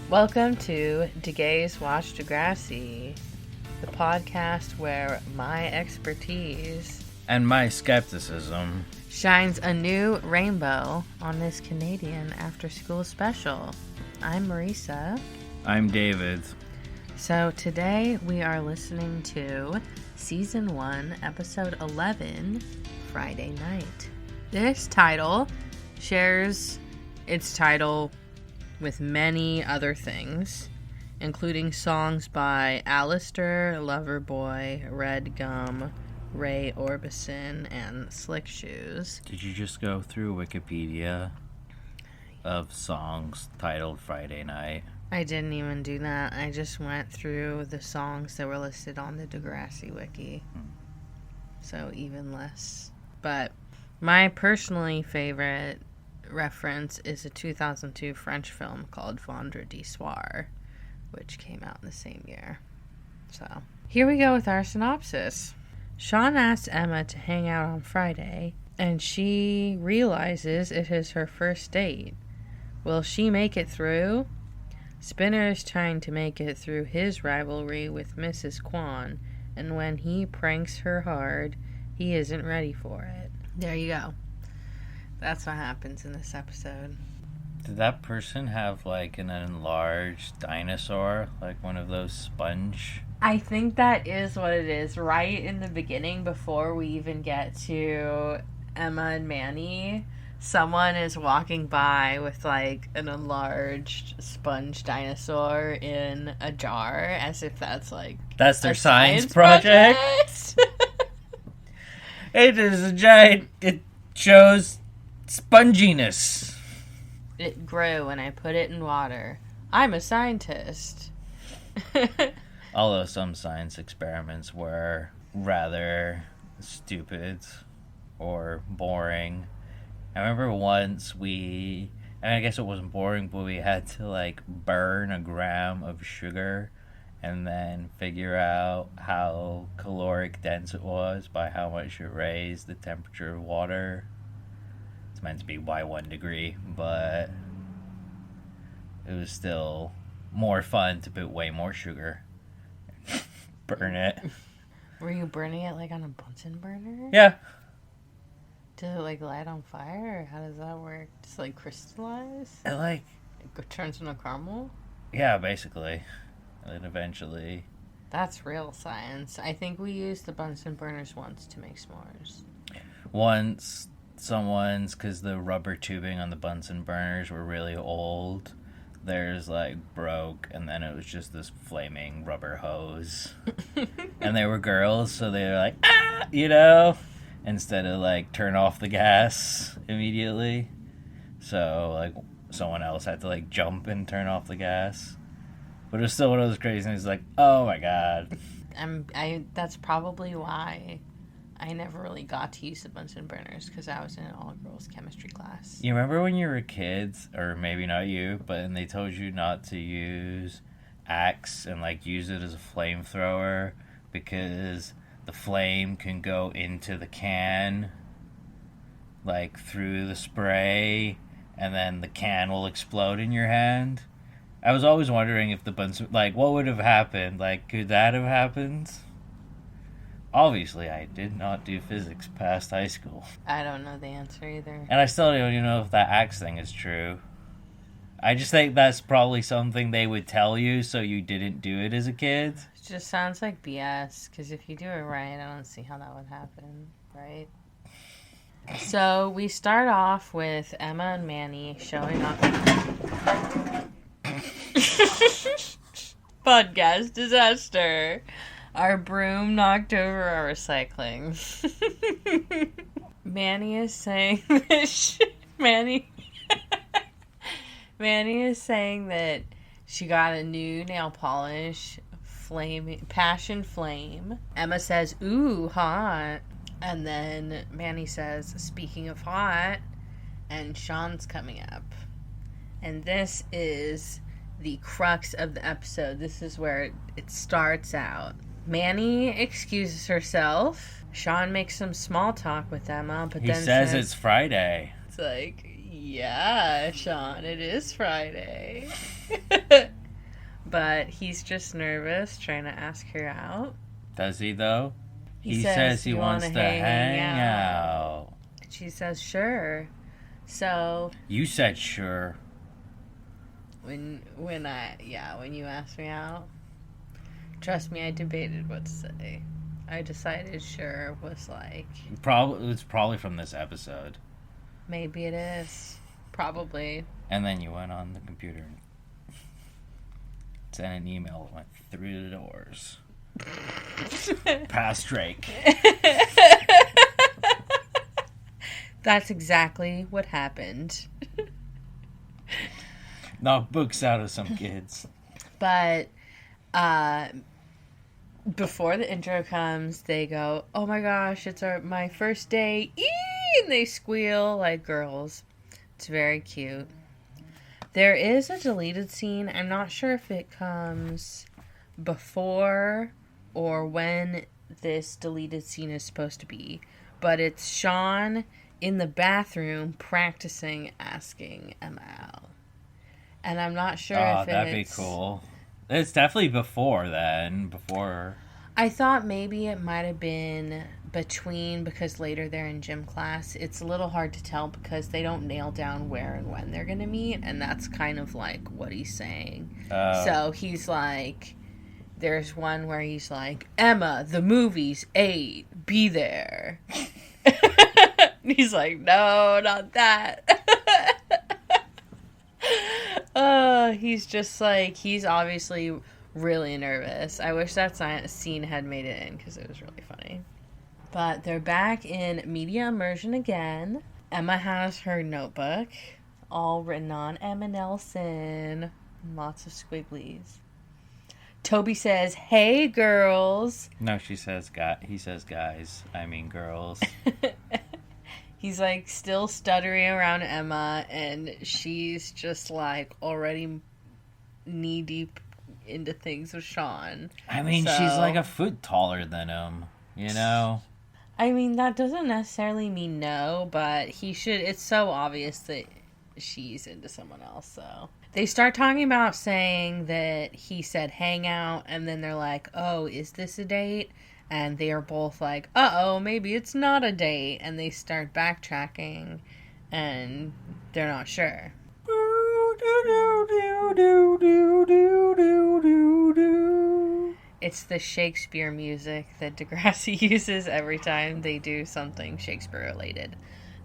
Welcome to DeGays Watch Degrassi, the podcast where my expertise and my skepticism shines a new rainbow on this Canadian after-school special. I'm Marisa. I'm David. So today we are listening to Season 1, Episode 11, Friday Night. This title shares its title with many other things, including songs by Alistair, Loverboy, Red Gum, Ray Orbison, and Slick Shoes. Did you just go through Wikipedia of songs titled Friday Night? I didn't even do that. I just went through the songs that were listed on the Degrassi wiki. So even less. But my personally favorite reference is a 2002 French film called Vendredi Soir, which came out in the same year. So here we go with our synopsis. Sean asks Emma to hang out on Friday, and she realizes it is her first date. Will she make it through? Spinner is trying to make it through his rivalry with Mrs. Kwan, and when he pranks her hard, he isn't ready for it. There you go. That's what happens in this episode. Did that person have like an enlarged dinosaur, like one of those sponge? I think that is what it is. Right in the beginning, before we even get to Emma and Manny, someone is walking by with like an enlarged sponge dinosaur in a jar, as if that's their science project. It is a giant. It shows sponginess. It grew and I put it in water. I'm a scientist. Although some science experiments were rather stupid or boring. I remember once I guess it wasn't boring, but we had to burn a gram of sugar and then figure out how caloric dense it was by how much it raised the temperature of water. It's meant to be by 1 degree, but it was still more fun to put way more sugar. Burn it. Were you burning it on a Bunsen burner? Yeah. Does it light on fire, or how does that work? Just crystallize? It It turns into caramel? Yeah, basically. And eventually. That's real science. I think we used the Bunsen burners once to make s'mores. Once because the rubber tubing on the Bunsen burners were really old, theirs broke, and then it was just this flaming rubber hose. And they were girls, so they were instead of turn off the gas immediately. So someone else had to jump and turn off the gas. But it was still one of those crazy things, oh my god. That's probably why I never really got to use the Bunsen burners, because I was in an all-girls chemistry class. You remember when you were kids, or maybe not you, but they told you not to use axe and use it as a flamethrower because the flame can go into the can, through the spray, and then the can will explode in your hand? I was always wondering if the Bunsen, what would have happened? Could that have happened? Obviously, I did not do physics past high school. I don't know the answer either. And I still don't even know if that axe thing is true. I just think that's probably something they would tell you so you didn't do it as a kid. It just sounds like BS, because if you do it right, I don't see how that would happen, right? So we start off with Emma and Manny showing up. Podcast disaster. Our broom knocked over our recycling. Manny is saying that Manny is saying that she got a new nail polish, Passion Flame. Emma says, "Ooh, hot." And then Manny says, "Speaking of hot," and Sean's coming up. And this is the crux of the episode. This is where it starts out. Manny excuses herself. Sean makes some small talk with Emma, but then says it's Friday. It's yeah, Sean, it is Friday. But he's just nervous trying to ask her out. Does he, though? He says he "You wants wanna to hang out. She says, sure. So... You said sure. When you asked me out, trust me, I debated what to say. I decided sure was like... It's probably from this episode. Maybe it is. Probably. And then you went on the computer and sent an email that went through the doors. Past Drake. That's exactly what happened. Knock books out of some kids. But before the intro comes, they go, "Oh my gosh, it's my first day!" Eee! And they squeal like girls. It's very cute. There is a deleted scene. I'm not sure if it comes before or when this deleted scene is supposed to be, but it's Sean in the bathroom practicing asking Emma out. And I'm not sure if that'd be cool. It's definitely before then. Before. I thought maybe it might have been between, because later they're in gym class. It's a little hard to tell because they don't nail down where and when they're going to meet, and that's kind of like what he's saying. So he's like, there's one where he's like, "Emma, the movie's 8, be there." He's like, "No, not that." He's just like, he's obviously really nervous. I wish that scene had made it in because it was really funny. But they're back in media immersion again. Emma has her notebook all written on Emma Nelson. Lots of squigglies. Toby says, "Hey, girls." No, he says guys. I mean girls. He's like still stuttering around Emma, and she's just like already knee deep into things with Sean. I mean, she's like a foot taller than him, you know? I mean, that doesn't necessarily mean no, but it's so obvious that she's into someone else, so. They start talking about saying that he said hang out, and then they're like, "Oh, is this a date?" And they are both like, "Uh-oh, maybe it's not a date." And they start backtracking, and they're not sure. It's the Shakespeare music that Degrassi uses every time they do something Shakespeare related.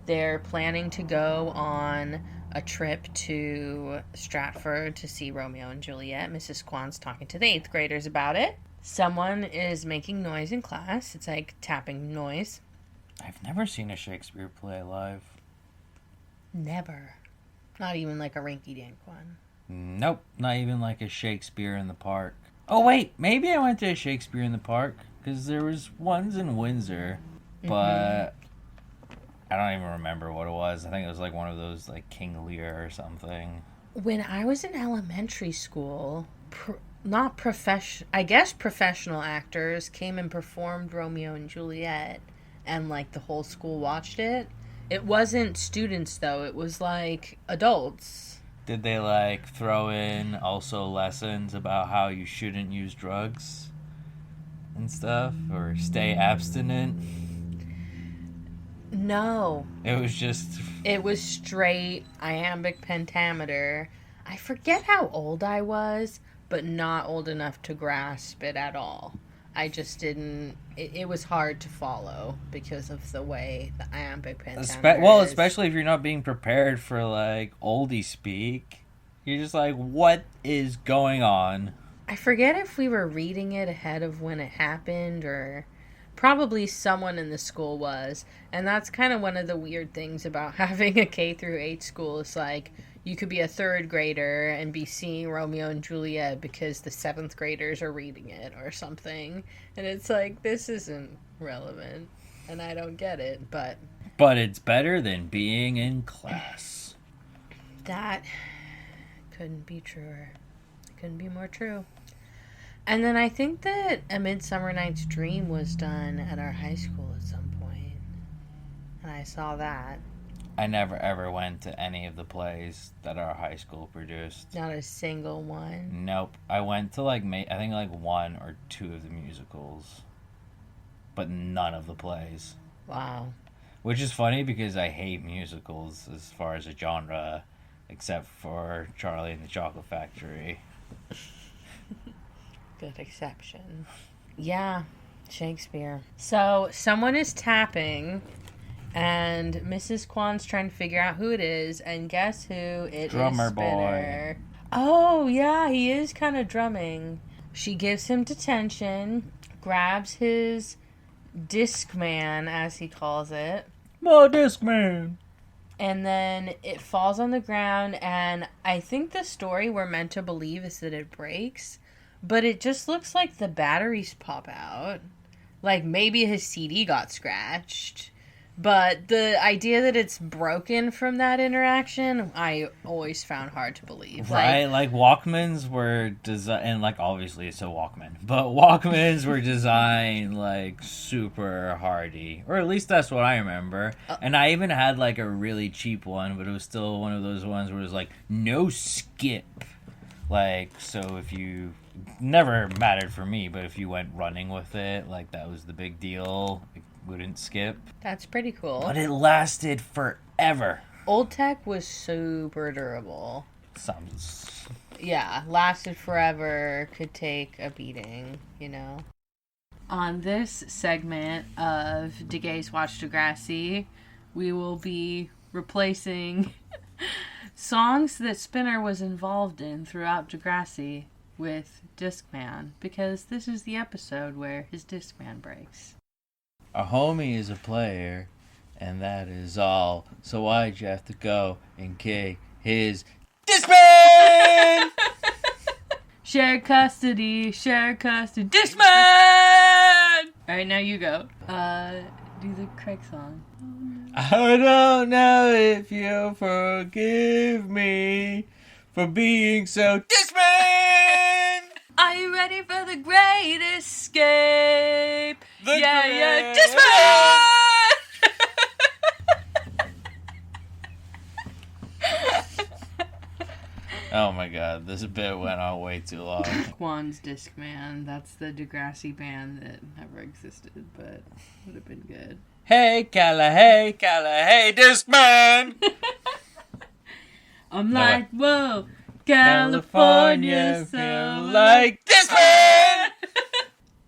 They're planning to go on a trip to Stratford to see Romeo and Juliet. Mrs. Kwan's talking to the 8th graders about it. Someone is making noise in class. It's like tapping noise. I've never seen a Shakespeare play live. Never. Not even like a rinky-dink one. Nope. Not even like a Shakespeare in the Park. Oh, wait. Maybe I went to a Shakespeare in the Park. Because there was ones in Windsor. But I don't even remember what it was. I think it was like one of those like King Lear or something. When I was in elementary school... professional actors came and performed Romeo and Juliet, and like the whole school watched it. It wasn't students though, it was like adults. Did they like throw in also lessons about how you shouldn't use drugs and stuff, or stay abstinent? No. It was straight iambic pentameter. I forget how old I was, but not old enough to grasp it at all. I just didn't... It was hard to follow because of the way the iambic pentameter is. Especially if you're not being prepared for, like, oldie speak. You're just like, what is going on? I forget if we were reading it ahead of when it happened, or... Probably someone in the school was. And that's kind of one of the weird things about having a K through 8 school. It's like... You could be a 3rd grader and be seeing Romeo and Juliet because the 7th graders are reading it or something. And it's like, this isn't relevant. And I don't get it, but... But it's better than being in class. That couldn't be truer. It couldn't be more true. And then I think that A Midsummer Night's Dream was done at our high school at some point. And I saw that. I never ever went to any of the plays that our high school produced. Not a single one. Nope. I went to I think one or two of the musicals, but none of the plays. Wow. Which is funny because I hate musicals as far as a genre, except for Charlie and the Chocolate Factory. Good exception. Yeah, Shakespeare. So someone is tapping, and Mrs. Kwan's trying to figure out who it is, and guess who it Drummer is? Spinner. Boy. Oh, yeah, he is kind of drumming. She gives him detention, grabs his DISCMAN, as he calls it. My DISCMAN! And then it falls on the ground, and I think the story we're meant to believe is that it breaks, but it just looks like the batteries pop out. Like maybe his CD got scratched. But the idea that it's broken from that interaction, I always found hard to believe. Right, like Walkmans were designed, and obviously it's a Walkman, but Walkmans were designed super hardy, or at least that's what I remember. And I even had a really cheap one, but it was still one of those ones where it was no skip. So if you, never mattered for me, but if you went running with it, that was the big deal. Wouldn't skip. That's pretty cool. But it lasted forever. Old tech was super durable. Sounds... Yeah, lasted forever, could take a beating, On this segment of De Gays Watch Degrassi, we will be replacing songs that Spinner was involved in throughout Degrassi with Discman, because this is the episode where his Discman breaks. A homie is a player, and that is all. So why'd you have to go and kick his Discman? Share custody, Discman! Alright, now you go. Do the Craig song. I don't know if you'll forgive me for being so Discman! Are you ready for the great escape? Yeah, Discman! Oh my god, this bit went on way too long. Kwan's Discman. That's the Degrassi band that never existed, but would have been good. Hey, hey, Discman! I'm whoa, California, feel like Discman!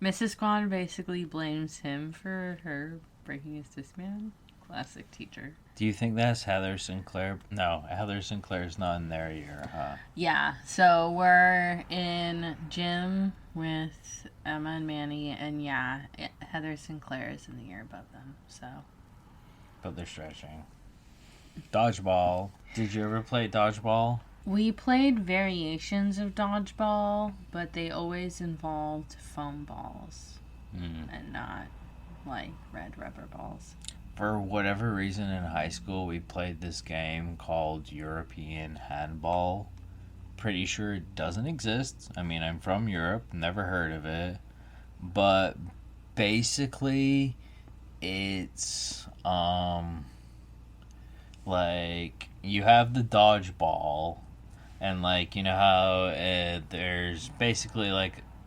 Mrs. Kwan basically blames him for her breaking his Discman. Classic teacher. Do you think that's Heather Sinclair? No, Heather Sinclair's not in their year, huh? Yeah, so we're in gym with Emma and Manny, and Heather Sinclair is in the year above them, so. But they're stretching. Dodgeball. Did you ever play dodgeball? We played variations of dodgeball, but they always involved foam balls and not red rubber balls. For whatever reason in high school, we played this game called European Handball. Pretty sure it doesn't exist. I mean, I'm from Europe, never heard of it. But basically, it's you have the dodgeball, and you know how there's basically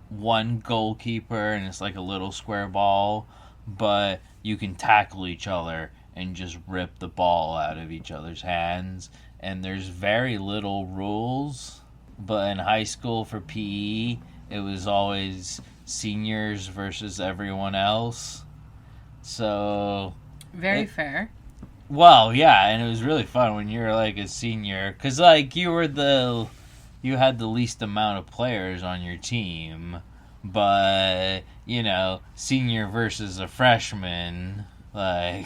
one goalkeeper and it's a little square ball, but you can tackle each other and just rip the ball out of each other's hands, and there's very little rules. But in high school for PE, it was always seniors versus everyone else. So very fair. Well, yeah, and it was really fun when you were a senior, because you had the least amount of players on your team, but senior versus a freshman, but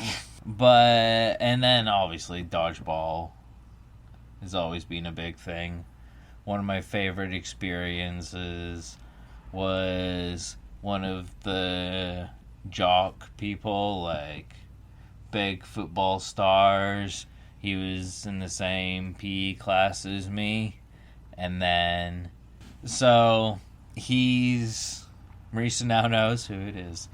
and then obviously dodgeball has always been a big thing. One of my favorite experiences was one of the jock people, big football stars. He was in the same PE class as me, and then so Marisa now knows who it is.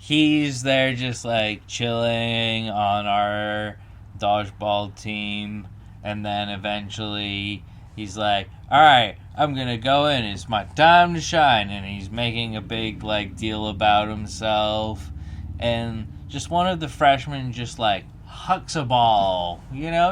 he's there just like chilling on our dodgeball team, and then eventually he's like, alright, I'm gonna go in, it's my time to shine, and he's making a big like deal about himself, and just one of the freshmen just like hucks a ball,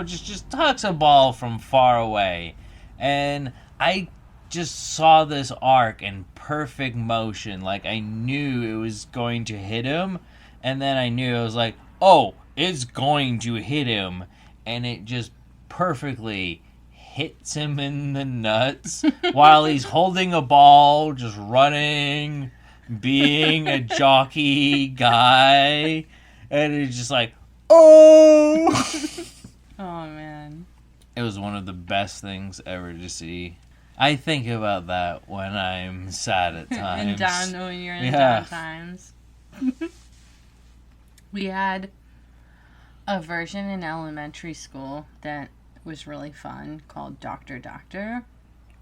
just hucks a ball from far away, and I just saw this arc in perfect motion. Like, I knew it was going to hit him, and then I knew, I was like, oh, it's going to hit him, and it just perfectly hits him in the nuts while he's holding a ball, just running, being a jockey guy, and it's just like, oh! Oh, man. It was one of the best things ever to see. I think about that when I'm sad at times. When you're in down times. We had a version in elementary school that was really fun called Dr. Doctor.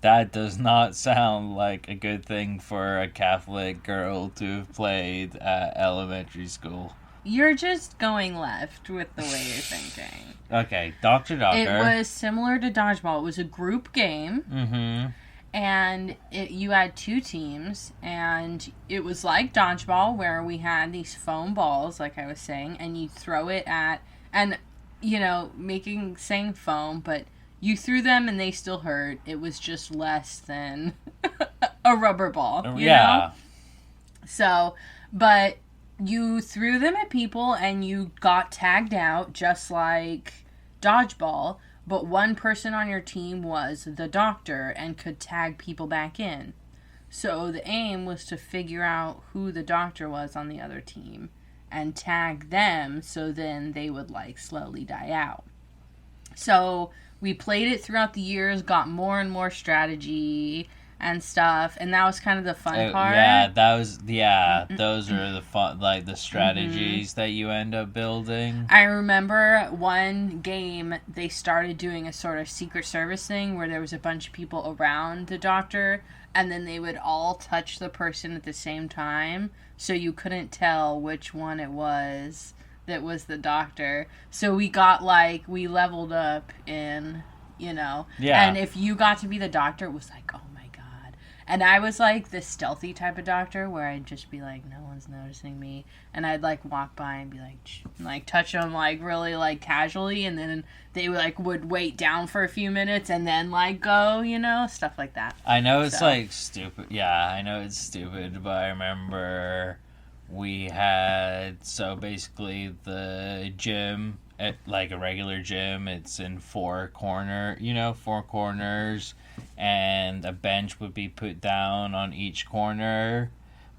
That does not sound like a good thing for a Catholic girl to have played at elementary school. You're just going left with the way you're thinking. Okay, Dr. Doctor. It was similar to Dodgeball. It was a group game. Mm-hmm. And you had 2 teams. And it was like Dodgeball, where we had these foam balls, like I was saying. And you throw it at... And, saying foam, but you threw them and they still hurt. It was just less than a rubber ball, you know? So, but... You threw them at people and you got tagged out just like Dodgeball, but one person on your team was the doctor and could tag people back in. So the aim was to figure out who the doctor was on the other team and tag them so then they would like slowly die out. So we played it throughout the years, got more and more strategy and stuff, and that was kind of the fun part. Those are the fun, like the strategies that you end up building. I remember one game they started doing a sort of Secret Service thing where there was a bunch of people around the doctor, and then they would all touch the person at the same time, so you couldn't tell which one it was that was the doctor. So we leveled up in, and if you got to be the doctor, it was like, oh my god. And I was like the stealthy type of doctor where I'd just be like, no one's noticing me, and I'd like walk by and be like touch them like really like casually, and then they would wait down for a few minutes and then like go, stuff like that. I know it's like stupid. Yeah, I know it's stupid, but I remember we had, so basically the gym, like a regular gym, it's in 4 corners, and a bench would be put down on each corner.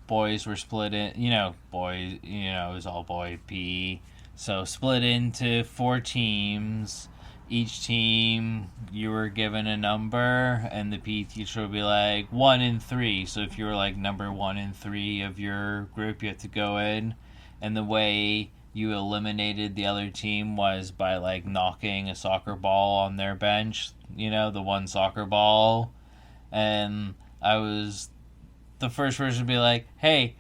Boys were split in, it was all boy PE, so split into 4 teams. Each team, you were given a number, and the PE teacher would be like 1 in 3. So if you were like number 1 in 3 of your group, you had to go in. And the way you eliminated the other team was by like knocking a soccer ball on their bench, the one soccer ball. And I was the first person to be like, hey,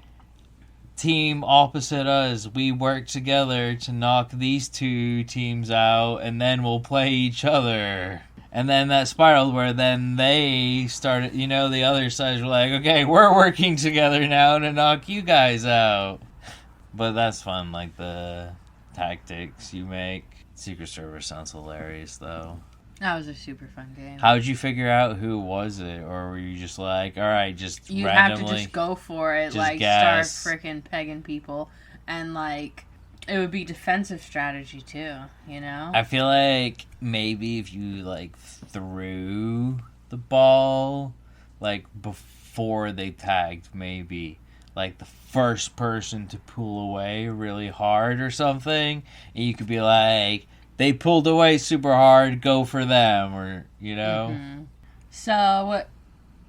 team opposite us, we work together to knock these 2 teams out, and then we'll play each other. And then that spiraled where then they started, the other sides were like, okay, we're working together now to knock you guys out. But that's fun, like the tactics you make. Secret Service sounds hilarious, though. That was a super fun game. How'd you figure out who was it? Or were you just like, alright, just you randomly... You have to just go for it, like, guess. Start frickin' pegging people. And, like, it would be defensive strategy, too, I feel like maybe if you, like, threw the ball, like, before they tagged, maybe... like the first person to pull away really hard or something, and you could be like, they pulled away super hard, go for them, or, Mm-hmm. So,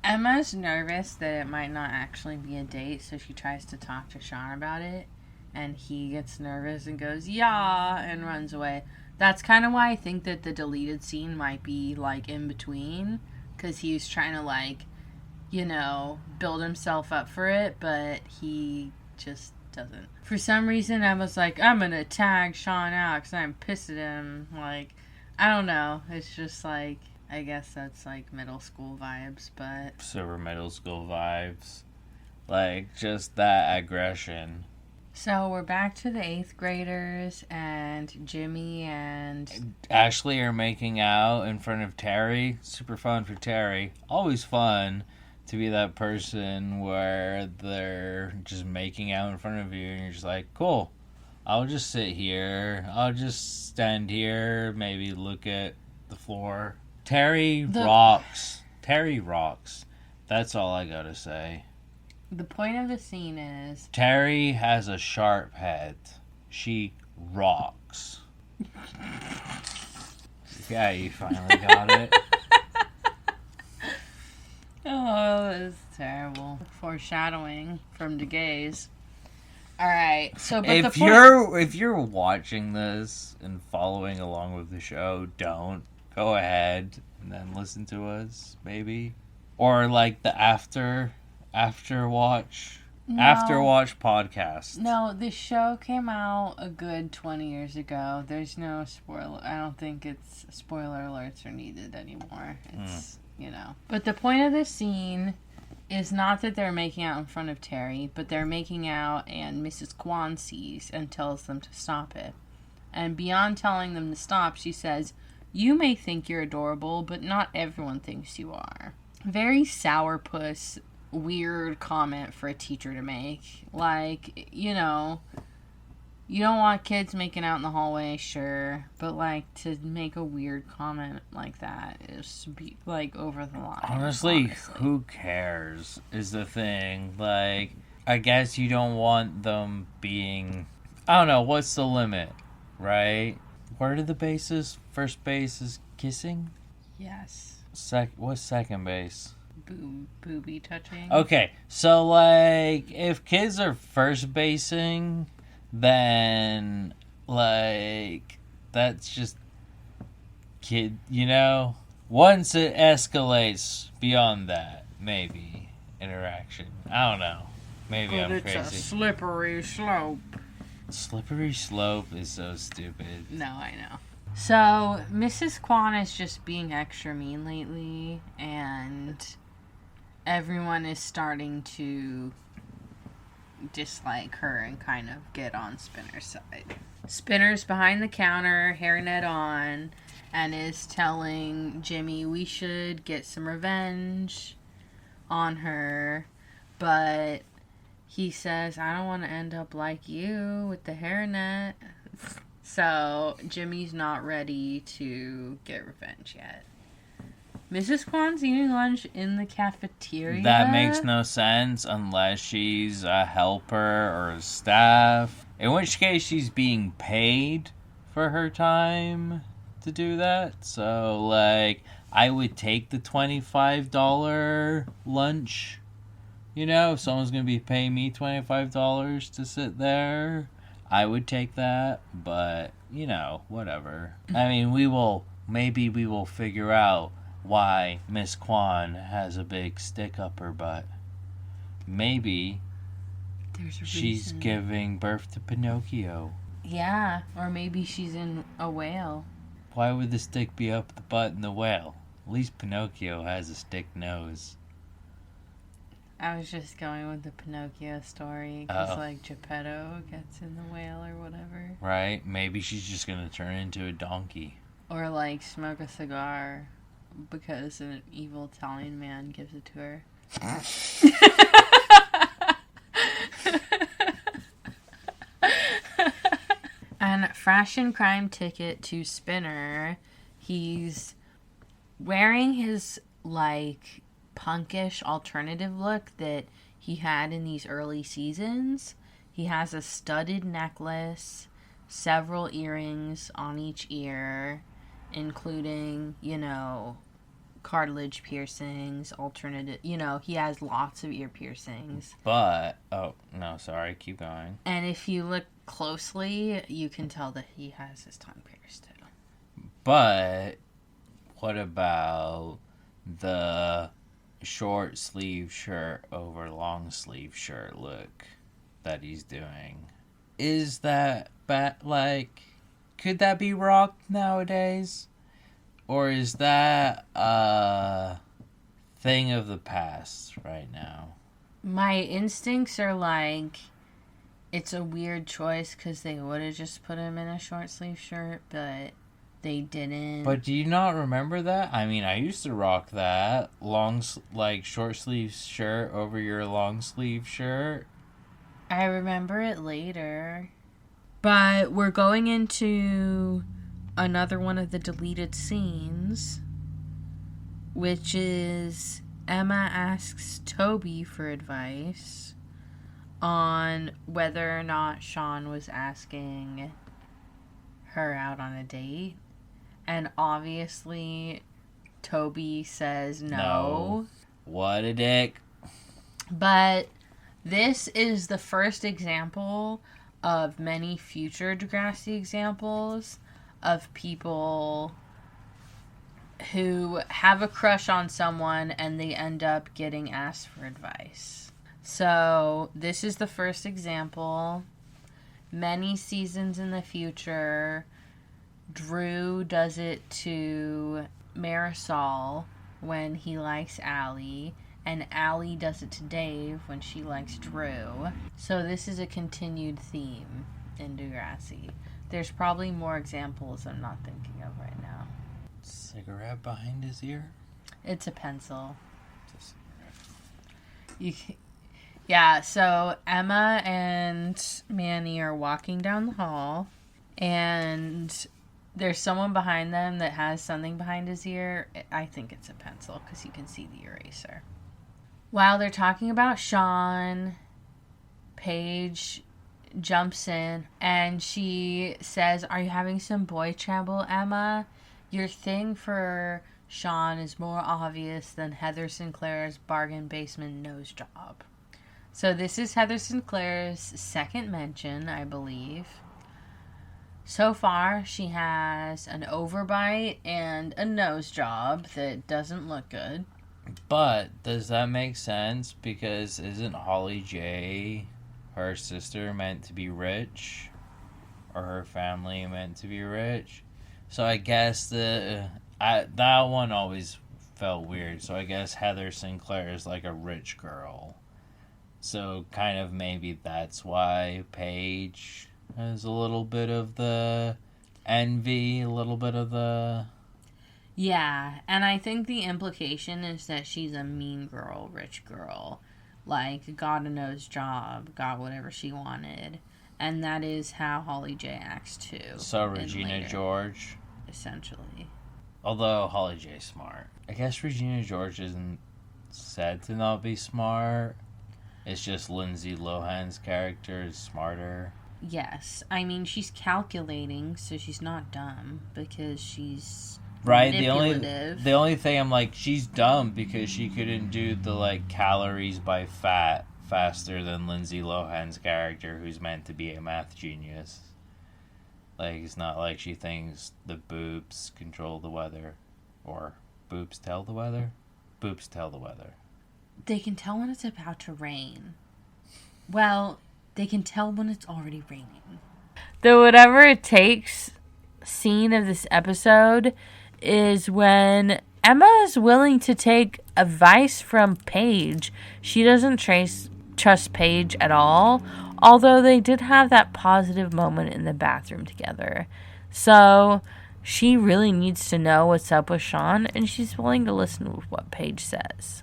Emma's nervous that it might not actually be a date, so she tries to talk to Sean about it, and he gets nervous and goes, yeah, and runs away. That's kind of why I think that the deleted scene might be, like, in between, because he's trying to, like, build himself up for it, but he just doesn't. For some reason, I was like, I'm gonna tag Sean out because I'm pissed at him. Like, I don't know. It's just like, I guess that's like middle school vibes, but... Super middle school vibes. Like, just that aggression. So we're back to the 8th graders, and Jimmy and Ashley are making out in front of Terry. Super fun for Terry. Always fun to be that person where they're just making out in front of you, and you're just like, cool. I'll just sit here. I'll just stand here, maybe look at the floor. Terry rocks. Terry rocks. That's all I gotta say. The point of the scene is... Terry has a sharp head. She rocks. Yeah, you finally got it. Oh, it's terrible. Foreshadowing from Degrassi. Alright, so... But if you're watching this and following along with the show, don't. Go ahead and then listen to us, maybe. Or like the after watch podcast. No, this show came out a good 20 years ago. There's no spoiler. I don't think it's spoiler alerts are needed anymore. It's, you know. But the point of this scene is not that they're making out in front of Terry, but they're making out and Mrs. Kwan sees and tells them to stop it. And beyond telling them to stop, she says, "You may think you're adorable, but not everyone thinks you are." Very sourpuss, weird comment for a teacher to make. Like, you know, you don't want kids making out in the hallway, sure, but like to make a weird comment like that is like over the line. Honestly, who cares is the thing. Like, I guess you don't want them being, I don't know, what's the limit, right? What are the bases? First base is kissing? Yes. What's second base? Booby touching. Okay, so like if kids are first basing, then like that's just kid, you know. Once it escalates beyond that, maybe interaction. I don't know. Maybe I'm crazy. It's a slippery slope. Slippery slope is so stupid. No, I know. So Mrs. Kwan is just being extra mean lately, and everyone is starting to dislike her and kind of get on Spinner's side. Spinner's behind the counter, hairnet on, and is telling Jimmy we should get some revenge on her, but he says, I don't want to end up like you with the hairnet. So Jimmy's not ready to get revenge yet. Mrs. Kwan's eating lunch in the cafeteria. That makes no sense unless she's a helper or a staff. In which case she's being paid for her time to do that. So, like, I would take the $25 lunch. You know, if someone's going to be paying me $25 to sit there, I would take that. But, you know, whatever. I mean, maybe we will figure out why Miss Kwan has a big stick up her butt. Maybe she's giving birth to Pinocchio. Yeah, or maybe she's in a whale. Why would the stick be up the butt in the whale? At least Pinocchio has a stick nose. I was just going with the Pinocchio story, because like Geppetto gets in the whale or whatever. Right, maybe she's just gonna turn into a donkey. Or like smoke a cigar because an evil Italian man gives it to her. And fashion crime ticket to Spinner. He's wearing his like punkish alternative look that he had in these early seasons. He has a studded necklace, several earrings on each ear, including, you know, cartilage piercings, alternative, you know, he has lots of ear piercings. But, oh, no, sorry, keep going. And if you look closely, you can tell that he has his tongue pierced too. But, what about the short sleeve shirt over long sleeve shirt look that he's doing. Is that like, could that be rocked nowadays? Or is that a thing of the past right now? My instincts are like, it's a weird choice because they would have just put him in a short sleeve shirt, but they didn't. But do you not remember that? I mean, I used to rock that short sleeve shirt over your long sleeve shirt. I remember it later. But we're going into another one of the deleted scenes, which is Emma asks Toby for advice on whether or not Sean was asking her out on a date. And obviously, Toby says no. What a dick. But this is the first example of many future Degrassi examples of people who have a crush on someone and they end up getting asked for advice. So this is the first example. Many seasons in the future, Drew does it to Marisol when he likes Allie, and Allie does it to Dave when she likes Drew. So this is a continued theme in Degrassi. There's probably more examples I'm not thinking of right now. Cigarette behind his ear? It's a pencil. It's a cigarette. Yeah, so Emma and Manny are walking down the hall, and there's someone behind them that has something behind his ear. I think it's a pencil because you can see the eraser. While they're talking about Sean, Paige jumps in and she says, "Are you having some boy trouble, Emma? Your thing for Sean is more obvious than Heather Sinclair's bargain basement nose job." So this is Heather Sinclair's second mention, I believe. So far, she has an overbite and a nose job that doesn't look good. But does that make sense? Because isn't Holly J, her sister, meant to be rich? Or her family meant to be rich? So I guess that one always felt weird. So I guess Heather Sinclair is like a rich girl. So kind of maybe that's why Paige has a little bit of the envy, a little bit of the... Yeah, and I think the implication is that she's a mean girl, rich girl. Like, got a nose job, got whatever she wanted. And that is how Holly J acts too. So Regina George? Essentially. Although Holly J's smart. I guess Regina George isn't said to not be smart. It's just Lindsay Lohan's character is smarter. Yes. I mean, she's calculating, so she's not dumb, because she's right. manipulative. The only thing I'm like, she's dumb because she couldn't do the, like, calories by fat faster than Lindsay Lohan's character, who's meant to be a math genius. Like, it's not like she thinks the boobs control the weather. Or, boobs tell the weather? Boobs tell the weather. They can tell when it's about to rain. Well, they can tell when it's already raining. The whatever it takes scene of this episode is when Emma is willing to take advice from Paige. She doesn't trust Paige at all, although they did have that positive moment in the bathroom together. So she really needs to know what's up with Sean, and she's willing to listen to what Paige says.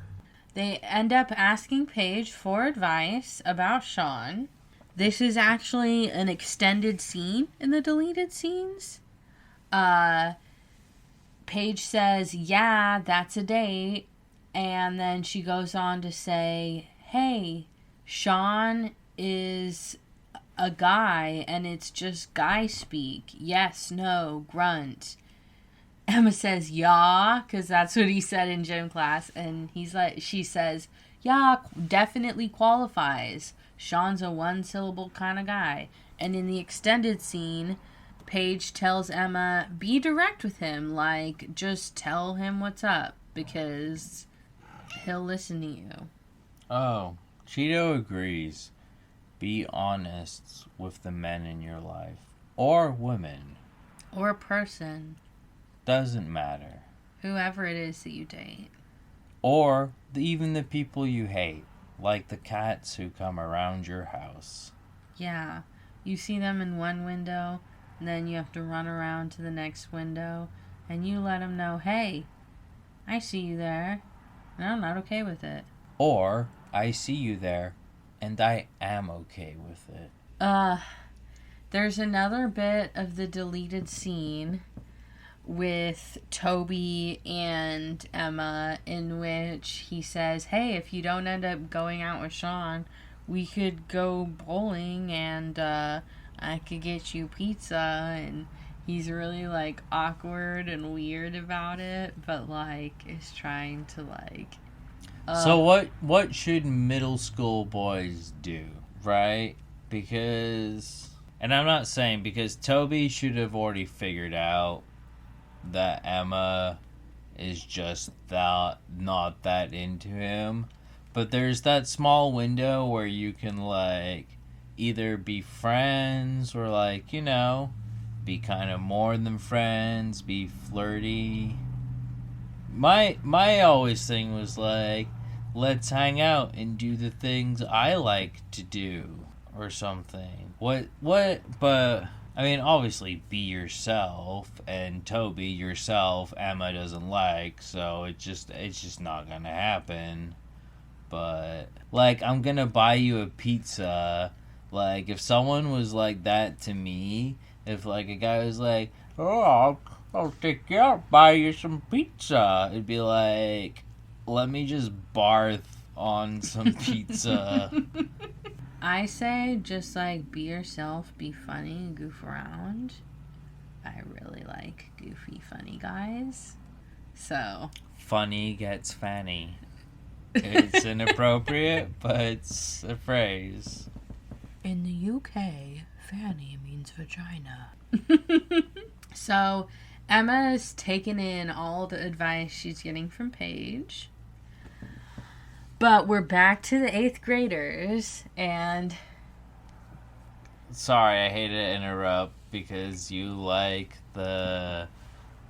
They end up asking Paige for advice about Sean. This is actually an extended scene in the deleted scenes. Paige says, "Yeah, that's a date." And then she goes on to say, "Hey, Sean is a guy and it's just guy speak. Yes, no, grunt." Emma says, "Yeah," because that's what he said in gym class. And she says, "Yeah, definitely qualifies. Sean's a one-syllable kind of guy." And in the extended scene, Paige tells Emma, be direct with him. Like, just tell him what's up, because he'll listen to you. Oh, Cheeto agrees. Be honest with the men in your life. Or women. Or person. Doesn't matter. Whoever it is that you date. Or even the people you hate. Like the cats who come around your house. Yeah. You see them in one window, and then you have to run around to the next window, and you let them know, hey, I see you there, and I'm not okay with it. Or, I see you there, and I am okay with it. There's another bit of the deleted scene with Toby and Emma in which he says, hey, if you don't end up going out with Sean, we could go bowling and I could get you pizza. And he's really like awkward and weird about it, but like is trying to like so what should middle school boys do, right? Because, and I'm not saying, because Toby should have already figured out that Emma is just not that into him. But there's that small window where you can, like, either be friends or, like, you know, be kind of more than friends, be flirty. My always thing was, like, let's hang out and do the things I like to do or something. But, I mean, obviously be yourself, and Toby yourself, Emma doesn't like, so it's just not gonna happen. But, like, I'm gonna buy you a pizza. Like, if someone was like that to me, if, like, a guy was like, oh, I'll take you out, buy you some pizza, it'd be like, let me just barf on some pizza. I say just like be yourself, be funny, and goof around. I really like goofy, funny guys. So funny gets fanny. It's inappropriate, but it's a phrase. In the UK, fanny means vagina. So Emma's taken in all the advice she's getting from Paige. But we're back to the 8th graders, and... Sorry, I hate to interrupt, because you like the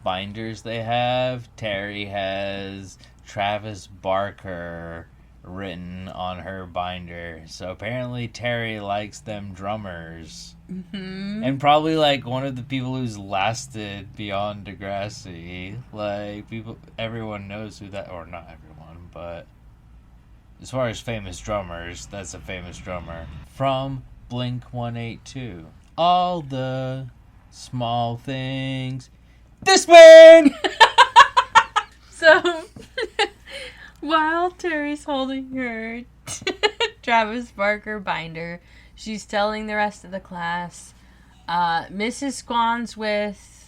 binders they have. Terry has Travis Barker written on her binder. So apparently Terry likes them drummers. Mm-hmm. And probably, like, one of the people who's lasted beyond Degrassi. Like, everyone knows who that... Or not everyone, but... As far as famous drummers, that's a famous drummer. From Blink-182. All the small things. DISCMAN! So, while Terry's holding her Travis Barker binder, she's telling the rest of the class, Miss Kwan's with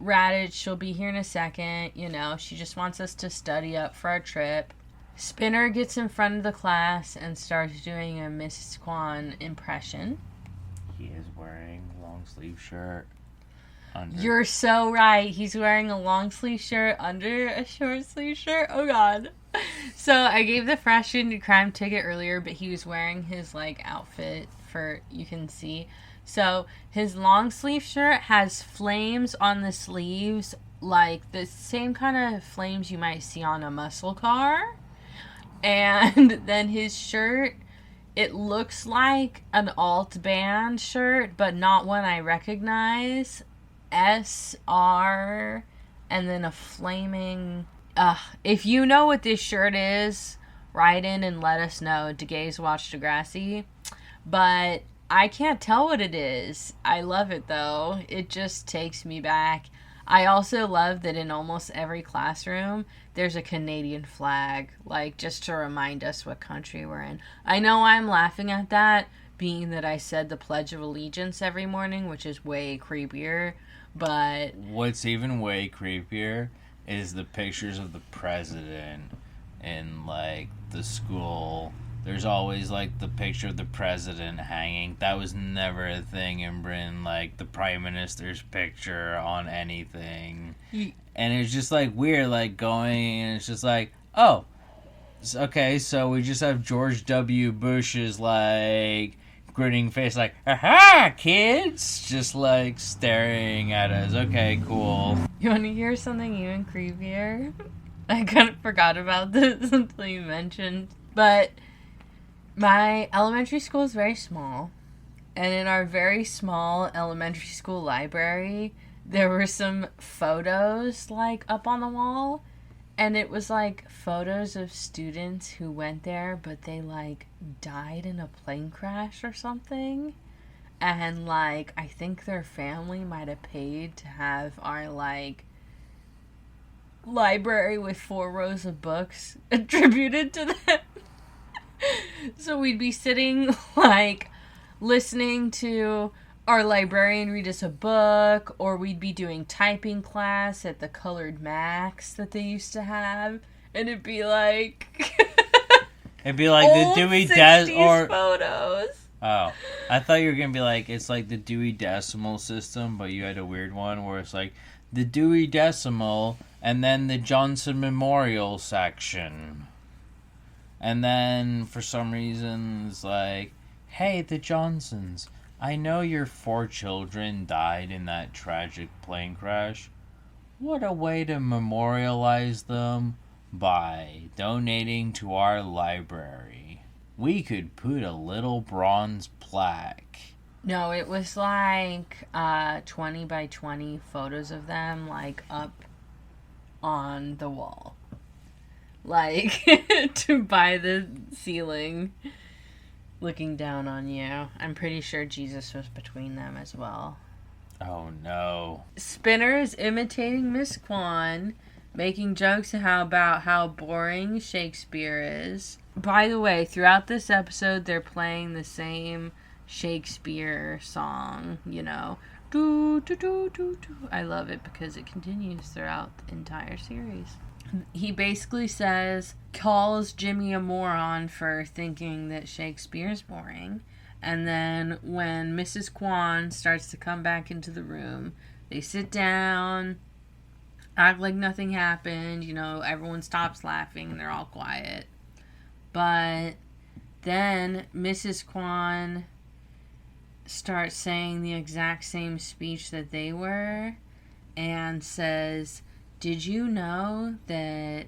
Radich, she'll be here in a second, you know, she just wants us to study up for our trip. Spinner gets in front of the class and starts doing a Mrs. Kwan impression. He is wearing a long sleeve shirt. You're so right. He's wearing a long sleeve shirt under a short sleeve shirt. Oh god. So I gave the Fashion Crime ticket earlier, but he was wearing his like outfit for, you can see. So his long sleeve shirt has flames on the sleeves, like the same kind of flames you might see on a muscle car. And then his shirt, it looks like an alt band shirt, but not one I recognize. SR, and then a flaming... if you know what this shirt is, write in and let us know. DeGays watch Degrassi. But I can't tell what it is. I love it, though. It just takes me back. I also love that in almost every classroom, there's a Canadian flag, like, just to remind us what country we're in. I know I'm laughing at that, being that I said the Pledge of Allegiance every morning, which is way creepier, but... What's even way creepier is the pictures of the president in, like, the school. There's always, like, the picture of the president hanging. That was never a thing in Britain, like, the prime minister's picture on anything. And it's just, like, weird, like, going, and it's just like, oh, Okay, so we just have George W. Bush's, like, grinning face, like, aha, kids! Just, like, staring at us. Okay, cool. You want to hear something even creepier? I kind of forgot about this until you mentioned. But my elementary school is very small. And in our very small elementary school library, there were some photos, like, up on the wall. And it was, like, photos of students who went there, but they, like, died in a plane crash or something. And, like, I think their family might have paid to have our, like, library with 4 rows of books attributed to them. So we'd be sitting, like, listening to our librarian read us a book, or we'd be doing typing class at the Colored Max that they used to have, and it'd be like the Dewey Decimal photos. Oh, I thought you were gonna be like, it's like the Dewey Decimal System, but you had a weird one where it's like the Dewey Decimal and then the Johnson Memorial section, and then for some reason it's like, hey, the Johnsons, I know your 4 children died in that tragic plane crash. What a way to memorialize them by donating to our library. We could put a little bronze plaque. No, it was like 20 by 20 photos of them, like, up on the wall. Like, by the ceiling, looking down on you. I'm pretty sure Jesus was between them as well. Oh, no. Spinner is imitating Miss Kwan, making jokes about how boring Shakespeare is. By the way, throughout this episode, they're playing the same Shakespeare song, you know. Do, do, do, do, do. I love it because it continues throughout the entire series. He basically calls Jimmy a moron for thinking that Shakespeare's boring. And then when Mrs. Kwan starts to come back into the room, they sit down, act like nothing happened, you know, everyone stops laughing and they're all quiet. But then Mrs. Kwan starts saying the exact same speech that they were and says, did you know that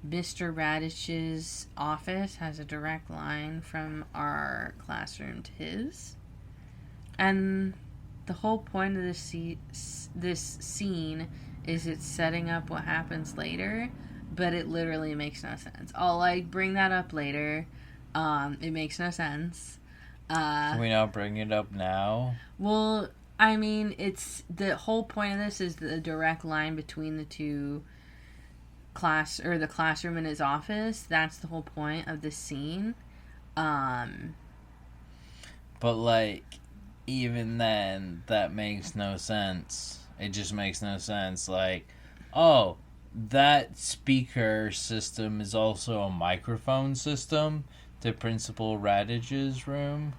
Mr. Radich's office has a direct line from our classroom to his? And the whole point of this scene is it's setting up what happens later, but it literally makes no sense. I'll, like, bring that up later. It makes no sense. Can we not bring it up now? Well, I mean, it's the whole point of this is the direct line between the two the classroom and his office. That's the whole point of this scene. But, like, even then, that makes no sense. It just makes no sense. Like, oh, that speaker system is also a microphone system to Principal Radich's room.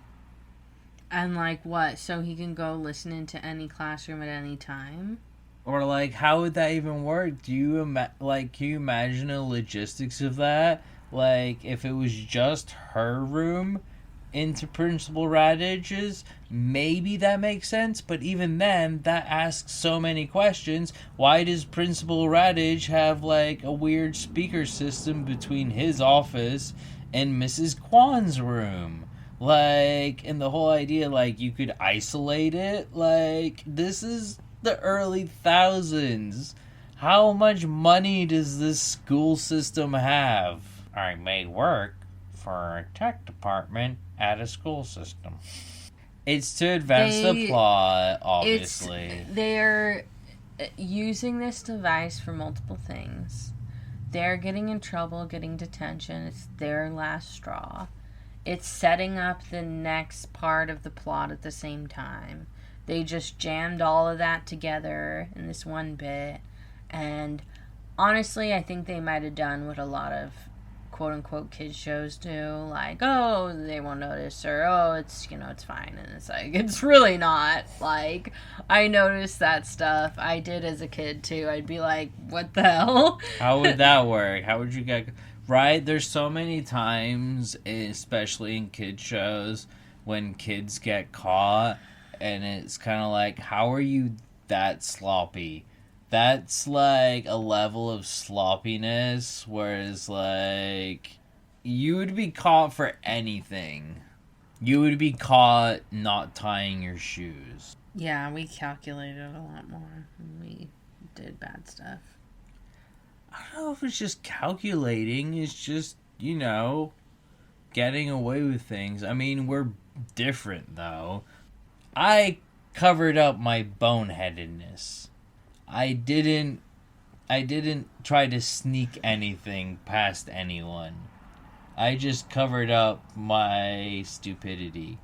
And, like, what? So he can go listen into any classroom at any time? Or, like, how would that even work? Can you imagine the logistics of that? Like, if it was just her room into Principal Radich's, maybe that makes sense. But even then, that asks so many questions. Why does Principal Radich have, like, a weird speaker system between his office and Mrs. Kwan's room? Like, and the whole idea, like, you could isolate it. Like, this is the early thousands. How much money does this school system have? I may work for a tech department at a school system. It's to advance the plot, obviously. They're using this device for multiple things. They're getting in trouble, getting detention. It's their last straw. It's setting up the next part of the plot at the same time. They just jammed all of that together in this one bit. And honestly, I think they might have done what a lot of quote-unquote kids shows do. Like, oh, they won't notice, or, oh, it's, you know, it's fine. And it's like, it's really not. Like, I noticed that stuff. I did as a kid, too. I'd be like, what the hell? How would that work? How would you get... Right? There's so many times, especially in kid shows, when kids get caught, and it's kind of like, how are you that sloppy? That's like a level of sloppiness, whereas, like, you would be caught for anything. You would be caught not tying your shoes. Yeah, we calculated a lot more when we did bad stuff. I don't know if it's just calculating. It's just, getting away with things. I mean, we're different, though. I covered up my boneheadedness. I didn't try to sneak anything past anyone. I just covered up my stupidity.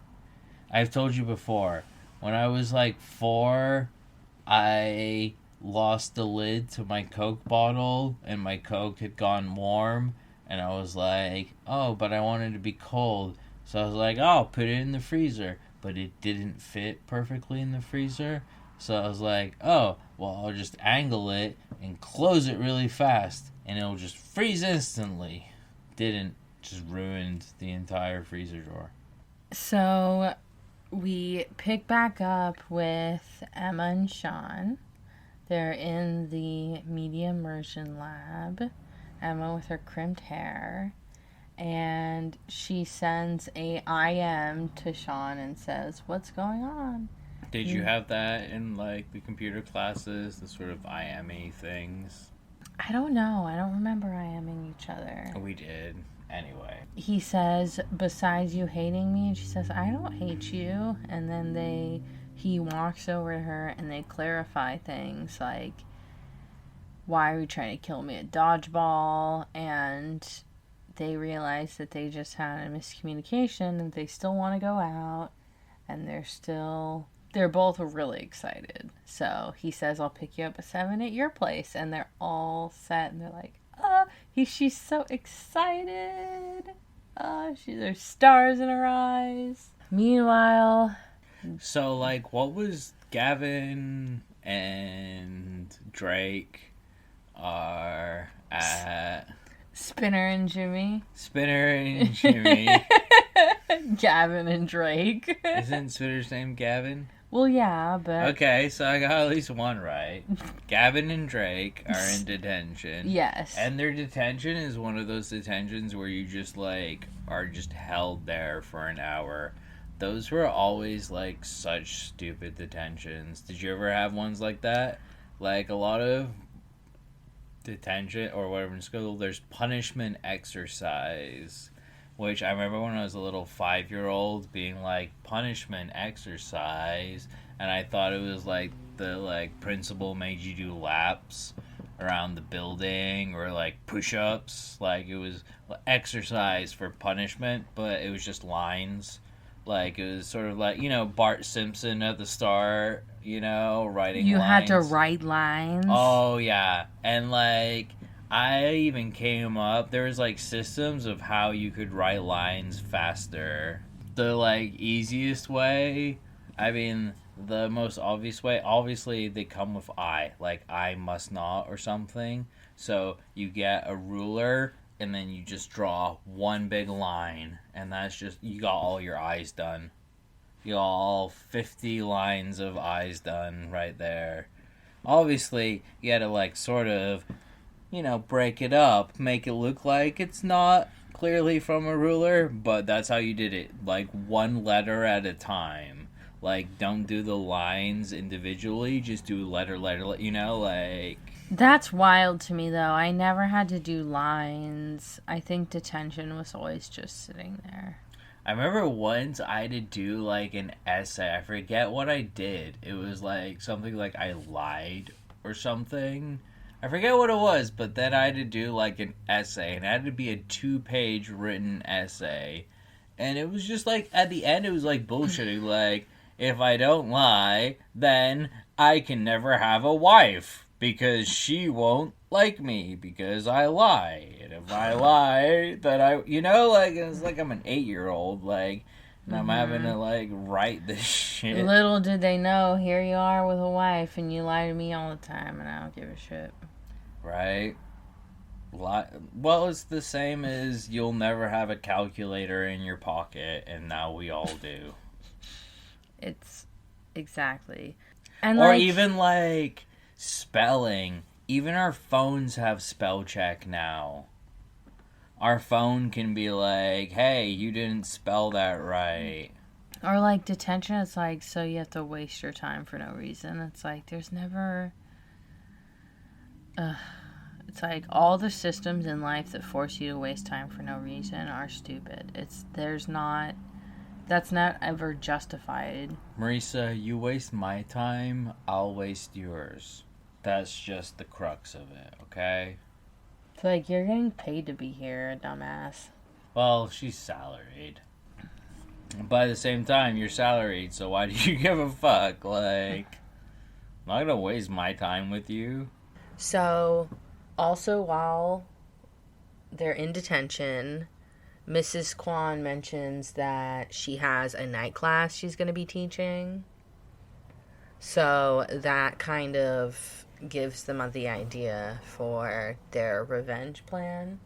I've told you before, when I was like 4, I lost the lid to my Coke bottle, and my Coke had gone warm, and I was like, oh, but I wanted it to be cold. So I was like, oh, I'll put it in the freezer. But it didn't fit perfectly in the freezer. So I was like, oh, well, I'll just angle it and close it really fast, and it'll just freeze instantly. Didn't. Just ruined the entire freezer drawer. So we pick back up with Emma and Sean. They're in the media immersion lab. Emma with her crimped hair. And she sends a IM to Sean and says, what's going on? Did you have that in, like, the computer classes, the sort of IM-y things? I don't know. I don't remember IMing each other. We did. Anyway. He says, besides you hating me, and she says, I don't hate you. And then he walks over to her and they clarify things like, why are you trying to kill me at dodgeball? And they realize that they just had a miscommunication and they still want to go out, and they're both really excited. So he says, I'll pick you up at 7 at your place, and they're all set and they're like, she's so excited. There's stars in her eyes. Meanwhile, so, like, what was Gavin and Drake are at? Spinner and Jimmy. Gavin and Drake. Isn't Spinner's name Gavin? Well, yeah, but... Okay, so I got at least one right. Gavin and Drake are in detention. Yes. And their detention is one of those detentions where you just, like, are just held there for an hour. Those were always, like, such stupid detentions. Did you ever have ones like that? Like, a lot of detention, or whatever in school, there's punishment exercise. Which I remember when I was a little 5-year-old being like, punishment exercise, and I thought it was like the principal made you do laps around the building, or like push-ups, like it was exercise for punishment, but it was just lines. Like it was sort of like, Bart Simpson at the start, writing you lines. had to write lines. Oh yeah. And like I even came up, there was, like, systems of how you could write lines faster. The, like, easiest way, I mean, the most obvious way, obviously they come with I, like, I must not or something. So you get a ruler, and then you just draw one big line, and that's just, you got all your I's done. You got all 50 lines of I's done right there. Obviously, you had to, like, sort of... break it up, make it look like it's not clearly from a ruler, but that's how you did it, like, one letter at a time. Like, don't do the lines individually, just do letter, like... That's wild to me, though. I never had to do lines. I think detention was always just sitting there. I remember once I had to do, like, an essay. I forget what I did. It was, like, something like I lied or something. I forget what it was, but then I had to do, like, an essay, and it had to be a 2-page written essay. And it was just, like, at the end, it was, like, bullshitting, like, if I don't lie, then I can never have a wife, because she won't like me, because I lie. And if I lie, then like, it's like I'm an 8-year-old, like, and I'm having to, like, write this shit. Little did they know, here you are with a wife, and you lie to me all the time, and I don't give a shit. Right? Well, it's the same as you'll never have a calculator in your pocket, and now we all do. It's exactly. And or even like spelling. Even our phones have spell check now. Our phone can be like, hey, you didn't spell that right. Or like detention, it's like, so you have to waste your time for no reason. It's like, there's never... it's like all the systems in life that force you to waste time for no reason are stupid. That's not ever justified. Marisa, you waste my time, I'll waste yours. That's just the crux of it, okay? It's like, you're getting paid to be here, dumbass. Well, she's salaried. But at the same time, you're salaried, so why do you give a fuck? Like, I'm not gonna waste my time with you. So, also while they're in detention, Mrs. Kwan mentions that she has a night class she's going to be teaching. So that kind of gives them the idea for their revenge plan.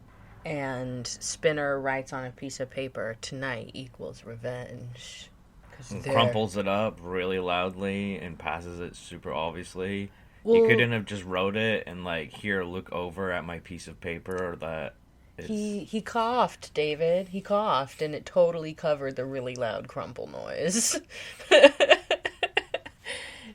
And Spinner writes on a piece of paper, tonight equals revenge. And crumples it up really loudly and passes it super obviously. Well, you couldn't have just wrote it and like, here, look over at my piece of paper, or that it's... He coughed, David. He coughed, and it totally covered the really loud crumple noise.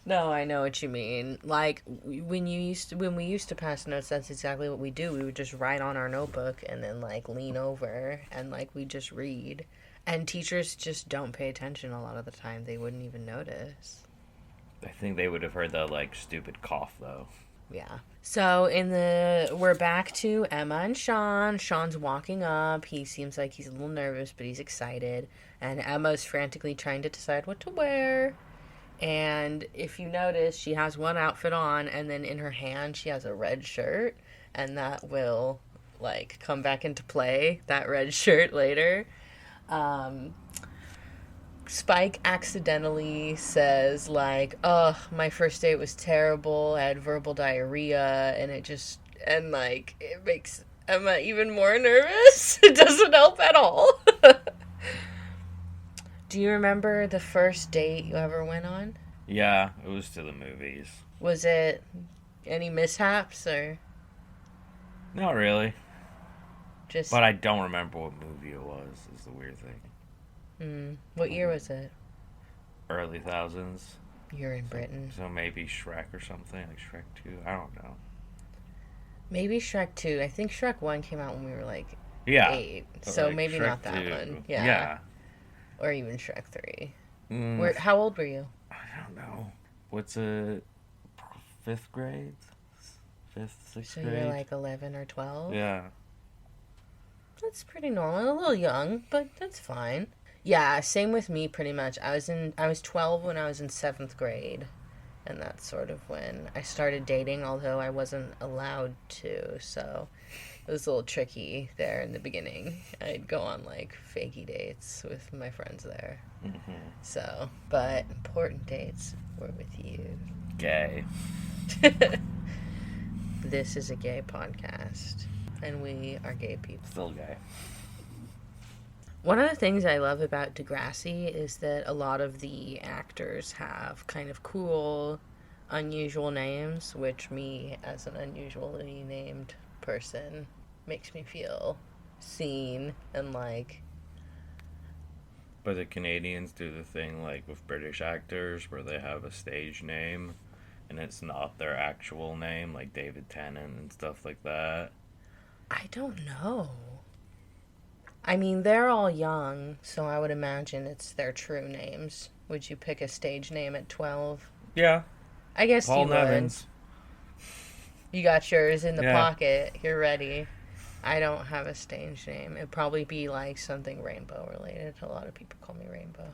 No, I know what you mean. Like, when we used to pass notes, that's exactly what we do. We would just write on our notebook and then, like, lean over and, like, we just read. And teachers just don't pay attention a lot of the time. They wouldn't even notice. I think they would have heard that, like, stupid cough, though. Yeah. So, we're back to Emma and Sean. Sean's walking up. He seems like he's a little nervous, but he's excited. And Emma's frantically trying to decide what to wear. And if you notice, she has one outfit on, and then in her hand, she has a red shirt. And that will, like, come back into play, that red shirt, later. Spike accidentally says, like, oh, my first date was terrible, I had verbal diarrhea, and it makes Emma even more nervous. It doesn't help at all. Do you remember the first date you ever went on? Yeah, it was to the movies. Was it any mishaps, or? Not really. Just... But I don't remember what movie it was, is the weird thing. What year was it? Early thousands. You're in Britain. So maybe Shrek or something, like Shrek 2. I don't know. Maybe Shrek 2. I think Shrek 1 came out when we were, like, 8. So like maybe Shrek not that 2. one. Yeah. Or even Shrek 3. How old were you? I don't know. What's a 5th grade? 5th, 6th grade? So you're like 11 or 12? Yeah. That's pretty normal. A little young, but that's fine. Yeah, same with me pretty much. I was 12 when I was in 7th grade. And that's sort of when I started dating, although I wasn't allowed to, so it was a little tricky there in the beginning. I'd go on, like, fakey dates with my friends there. Mm-hmm. So, but important dates were with you. Gay. This is a gay podcast, and we are gay people. Still gay. One of the things I love about Degrassi is that a lot of the actors have kind of cool, unusual names, which me, as an unusually named person, makes me feel seen and like... But the Canadians do the thing like with British actors where they have a stage name and it's not their actual name, like David Tennant and stuff like that. I don't know. I mean, they're all young, so I would imagine it's their true names. Would you pick a stage name at 12? Yeah. I guess Paul you would. Nevins. You got yours in the Yeah. pocket. You're ready. I don't have a stage name. It'd probably be like something rainbow related. A lot of people call me Rainbow.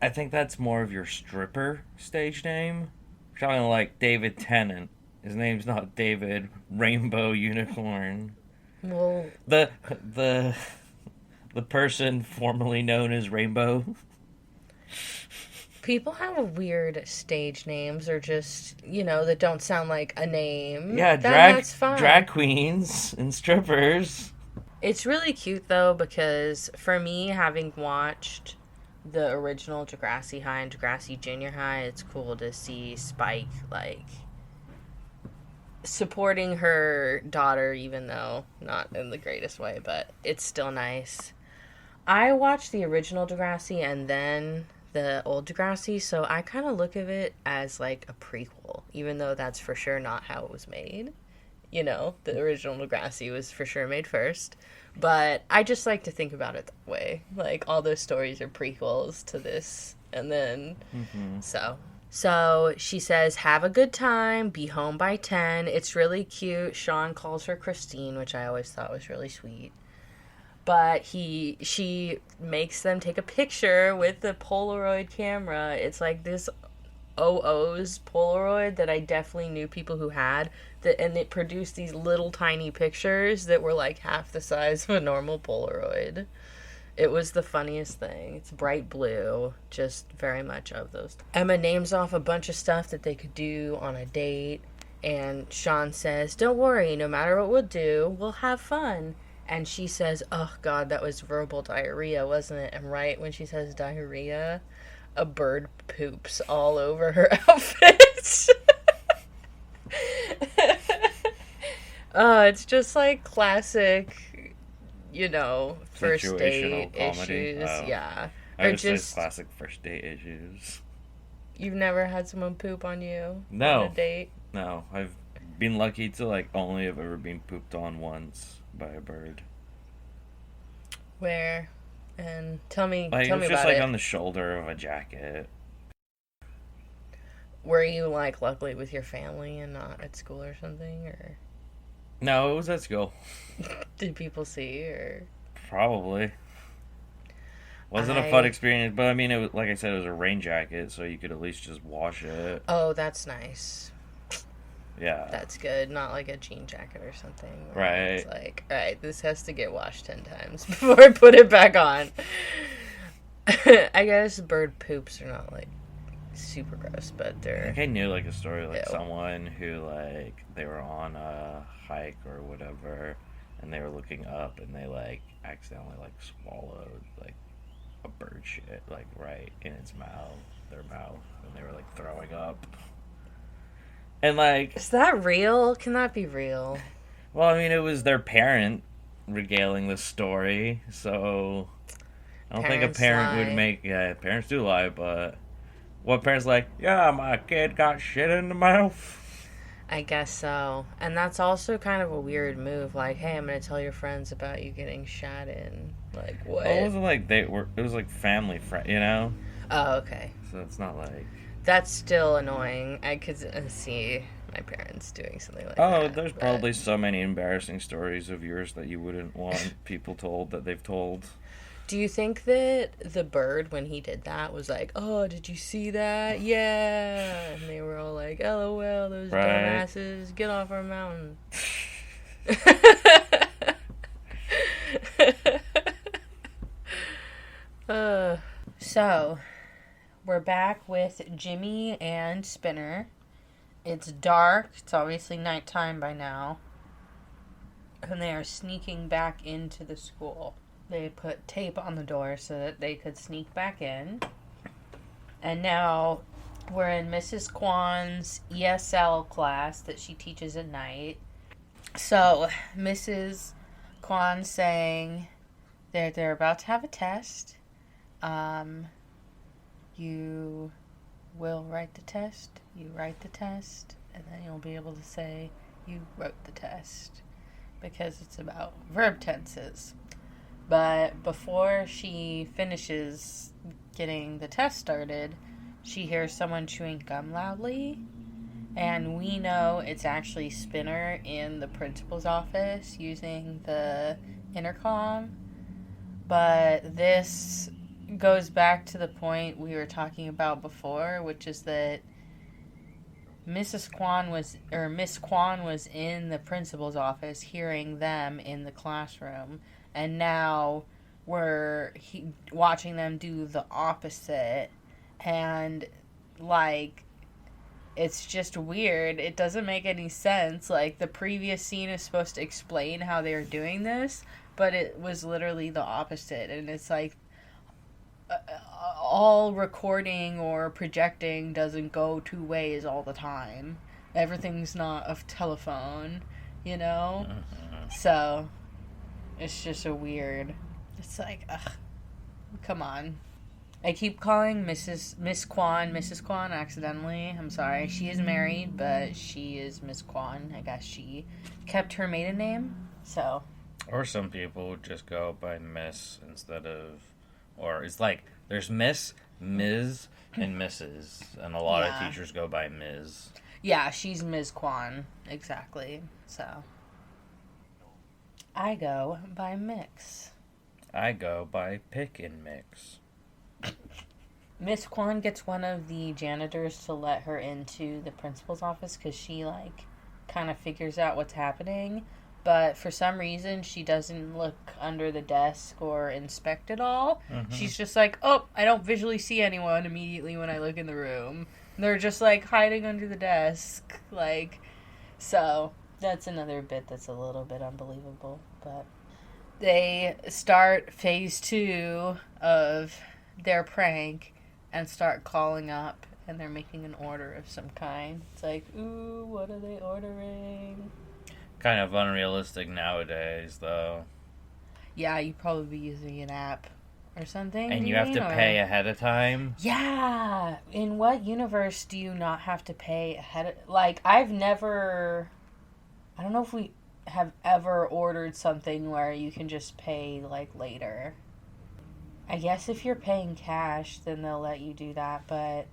I think that's more of your stripper stage name. You're talking like David Tennant. His name's not David Rainbow Unicorn. Well, The person formerly known as Rainbow. People have weird stage names or just, that don't sound like a name. Yeah, That's fine. drag queens and strippers. It's really cute, though, because for me, having watched the original Degrassi High and Degrassi Junior High, it's cool to see Spike, supporting her daughter, even though not in the greatest way, but it's still nice. I watched the original Degrassi and then the old Degrassi, so I kind of look at it as a prequel, even though that's for sure not how it was made. The original Degrassi was for sure made first, but I just like to think about it that way. All those stories are prequels to this, and then, So she says, have a good time, be home by 10. It's really cute. Sean calls her Christine, which I always thought was really sweet. But she makes them take a picture with the Polaroid camera. It's this OO's Polaroid that I definitely knew people who had. And it produced these little tiny pictures that were half the size of a normal Polaroid. It was the funniest thing. It's bright blue, just very much of those. Emma names off a bunch of stuff that they could do on a date. And Sean says, don't worry, no matter what we'll do, we'll have fun. And she says, oh, God, that was verbal diarrhea, wasn't it? And right when she says diarrhea, a bird poops all over her outfit. It's just classic, first date issues. Oh. Yeah. I Or would say just, classic first date issues. you've never had someone poop on you No. on a date? No, I've been lucky to only have ever been pooped on once by a bird. Where? And tell me It was about just it. on the shoulder of a jacket. Were you luckily with your family and not at school or something, or No, it was at school. did people see, or? Probably. Wasn't a fun experience, but I mean, it was, like I said, it was a rain jacket, so you could at least just wash it. Oh, that's nice. Yeah. That's good. Not a jean jacket or something. Right. It's all right, this has to get washed 10 times before I put it back on. I guess bird poops are not super gross, but they're. I think I knew a story Ew. someone who they were on a hike or whatever, and they were looking up and they accidentally swallowed a bird shit right in their mouth, and they were throwing up. And Is that real? Can that be real? well, I mean, it was their parent regaling the story, so I don't think a Parents parent lie. would make. Yeah, parents do lie, but what parents yeah, my kid got shit in the mouth. I guess so. And that's also kind of a weird move. Hey, I'm going to tell your friends about you getting shot in. What? Well, it wasn't they were. It was family friend, Oh, okay. So it's not That's still annoying. I could see my parents doing something like that. Oh, there's but- probably so many embarrassing stories of yours that you wouldn't want people told that they've told. Do you think that the bird, when he did that, was oh, did you see that? Yeah. And they were all LOL, those Right. dumbasses, get off our mountain. So, we're back with Jimmy and Spinner. It's dark. It's obviously nighttime by now. And they are sneaking back into the school. They put tape on the door so that they could sneak back in. And now we're in Mrs. Kwan's ESL class that she teaches at night. So, Mrs. Kwan's saying that they're about to have a test. You will write the test. You write the test. And then you'll be able to say you wrote the test. Because it's about verb tenses. But before she finishes getting the test started, she hears someone chewing gum loudly. And we know it's actually Spinner in the principal's office using the intercom. But this goes back to the point we were talking about before, which is that Miss Kwan was in the principal's office hearing them in the classroom, and now we're watching them do the opposite, And, like, it's just weird. It doesn't make any sense. Like, the previous scene is supposed to explain how they were doing this, but it was literally the opposite. And it's like, all recording or projecting doesn't go two ways all the time. Everything's not a telephone, you know? So, it's just a weird... It's like, ugh, come on. I keep calling Miss Kwan Mrs. Kwan accidentally. I'm sorry. She is married, but she is Miss Kwan. I guess she kept her maiden name, so... Or some people just go by Miss instead of... Or it's like, there's Miss, Ms., and Mrs., and a lot of teachers go by Ms. Yeah, she's Ms. Kwan, exactly, so... I go by Mix. I go by Pick and Mix. Miss Kwan gets one of the janitors to let her into the principal's office because she, like, kind of figures out what's happening. But for some reason, she doesn't look under the desk or inspect it all. Mm-hmm. She's just like, oh, I don't visually see anyone immediately when I look in the room. They're just, like, hiding under the desk. Like, so that's another bit that's a little bit unbelievable. But they start phase 2 of their prank and start calling up, and they're making an order of some kind. It's like, ooh, what are they ordering? Kind of unrealistic nowadays, though. Yeah, you'd probably be using an app or something. And you have to pay ahead of time? Yeah! In what universe do you not have to pay ahead of... Like, I've never... I don't know if we have ever ordered something where you can just pay, like, later. I guess if you're paying cash, then they'll let you do that, but...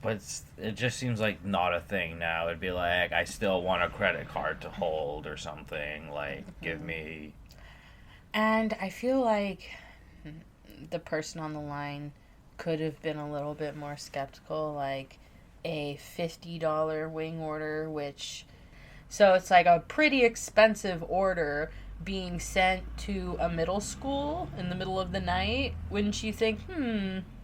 But it just seems like not a thing now. It'd be like, I still want a credit card to hold or something. Like, give me... And I feel like the person on the line could have been a little bit more skeptical. Like, a $50 wing order, which... So it's like a pretty expensive order being sent to a middle school in the middle of the night. Wouldn't you think,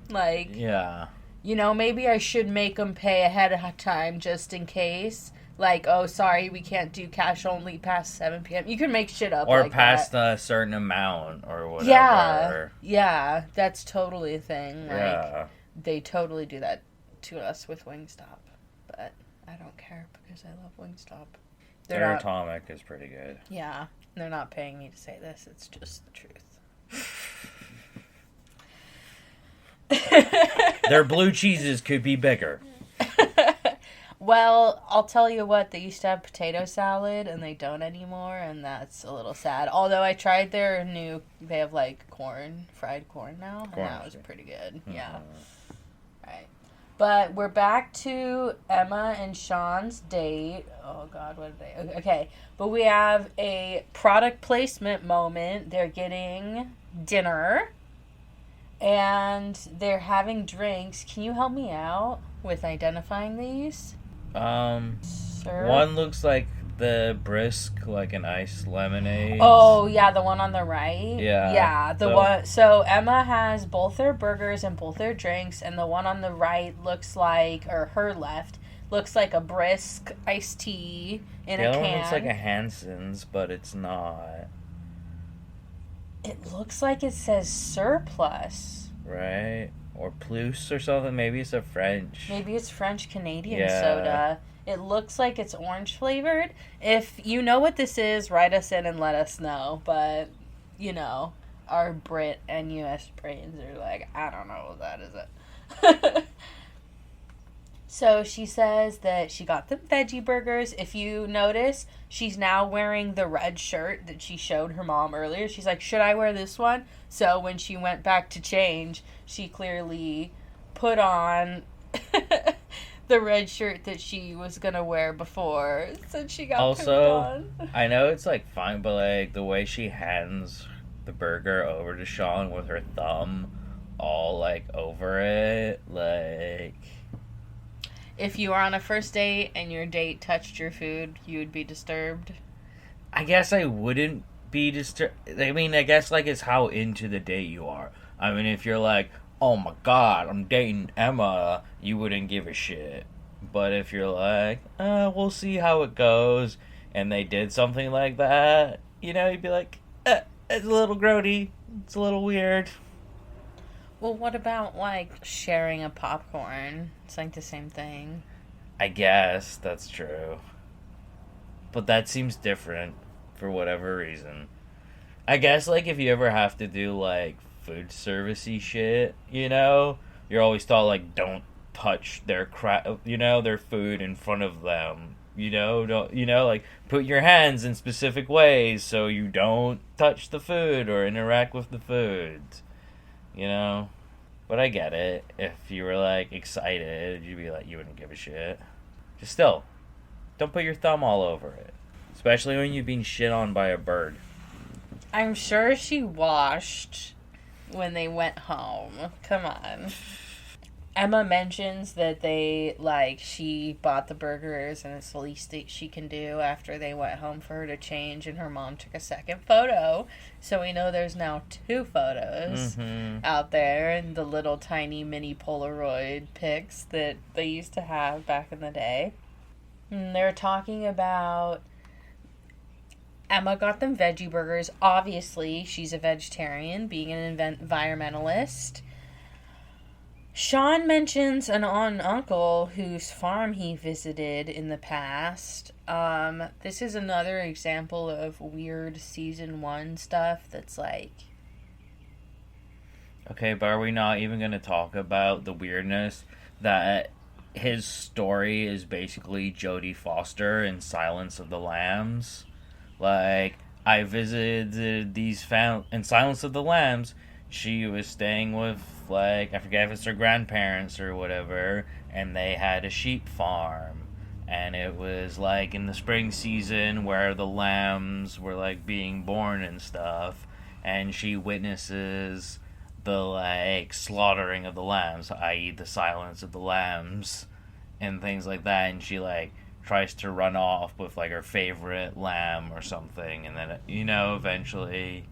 like... Yeah. You know, maybe I should make them pay ahead of time just in case. Like, oh, sorry, we can't do cash only past 7 p.m. You can make shit up or like past that. a certain amount or whatever. Yeah, that's totally a thing. Like, yeah. They totally do that to us with Wingstop. But I don't care because I love Wingstop. Their atomic is pretty good. Yeah, they're not paying me to say this. It's just the truth. Their blue cheeses could be bigger. Well, I'll tell you what, they used to have potato salad, and they don't anymore, and that's a little sad. Although I tried their new, they have, like, fried corn now, and that was pretty good. Mm-hmm. Yeah. Right. But we're back to Emma and Sean's date. Oh, God, what did they... Okay, but we have a product placement moment. They're getting dinner. And they're having drinks. Can you help me out with identifying these? Sir? One looks like the Brisk, like an iced lemonade. Oh, yeah, the one on the right? Yeah. Yeah, the one... So, Emma has both their burgers and both their drinks, and the one on the right looks like... Or her left looks like a Brisk iced tea in a can. The other one looks like a Hanson's, but it's not. It looks like it says surplus. Right? Or plus or something. Maybe it's a French. Maybe it's French-Canadian soda. It looks like it's orange flavored. If you know what this is, write us in and let us know. But, you know, our Brit and U.S. brains are like, I don't know what that is. So she says that she got the veggie burgers. If you notice, she's now wearing the red shirt that she showed her mom earlier. She's like, should I wear this one? So when she went back to change, she clearly put on the red shirt that she was going to wear before. So she got also, on. I know it's like fine, but like the way she hands the burger over to Sean with her thumb all like over it, like... If you were on a first date and your date touched your food, you would be disturbed? I guess I wouldn't be disturbed. I mean, I guess, like, it's how into the date you are. I mean, if you're like, oh my god, I'm dating Emma, you wouldn't give a shit. But if you're like, we'll see how it goes, and they did something like that, you'd be like, it's a little grody, it's a little weird. Well, what about, like, sharing a popcorn? It's like the same thing. I guess that's true. But that seems different for whatever reason. I guess, like, if you ever have to do, like, food servicey shit, you're always taught, like, don't touch their their food in front of them. Don't, like, put your hands in specific ways so you don't touch the food or interact with the food. But I get it. If you were, like, excited, you'd be like, you wouldn't give a shit. Just still, don't put your thumb all over it. Especially when you've been shit on by a bird. I'm sure she washed when they went home. Come on. Emma mentions that she bought the burgers and it's the least that she can do after they went home for her to change, and her mom took a second photo. So we know there's now 2 photos out there, and the little tiny mini Polaroid pics that they used to have back in the day. And they're talking about Emma got them veggie burgers. Obviously, she's a vegetarian, being an environmentalist. Sean mentions an aunt and uncle whose farm he visited in the past. This is another example of weird season 1 stuff that's like... Okay, but are we not even going to talk about the weirdness that his story is basically Jodie Foster in Silence of the Lambs? Like, I visited these in Silence of the Lambs, she was staying with, like, I forget if it's her grandparents or whatever, and they had a sheep farm. And it was, like, in the spring season where the lambs were, like, being born and stuff. And she witnesses the, like, slaughtering of the lambs, i.e. the Silence of the Lambs, and things like that. And she, like, tries to run off with, like, her favorite lamb or something. And then, eventually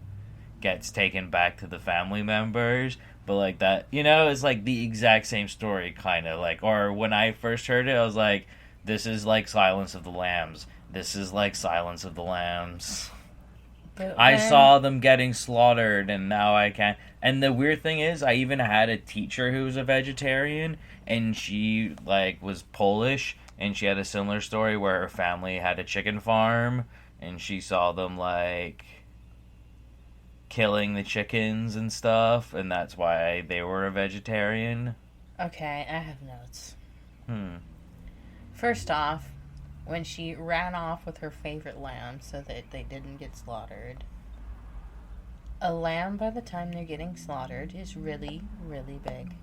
gets taken back to the family members. But, like, that, it's, like, the exact same story, kind of. Like, or when I first heard it, I was like, this is like Silence of the Lambs. This is like Silence of the Lambs. I saw them getting slaughtered, and now I can't. And the weird thing is, I even had a teacher who was a vegetarian, and she, like, was Polish, and she had a similar story where her family had a chicken farm, and she saw them, like, killing the chickens and stuff, and that's why they were a vegetarian. Okay, I have notes. First off, when she ran off with her favorite lamb so that they didn't get slaughtered, a lamb by the time they're getting slaughtered is really, really big.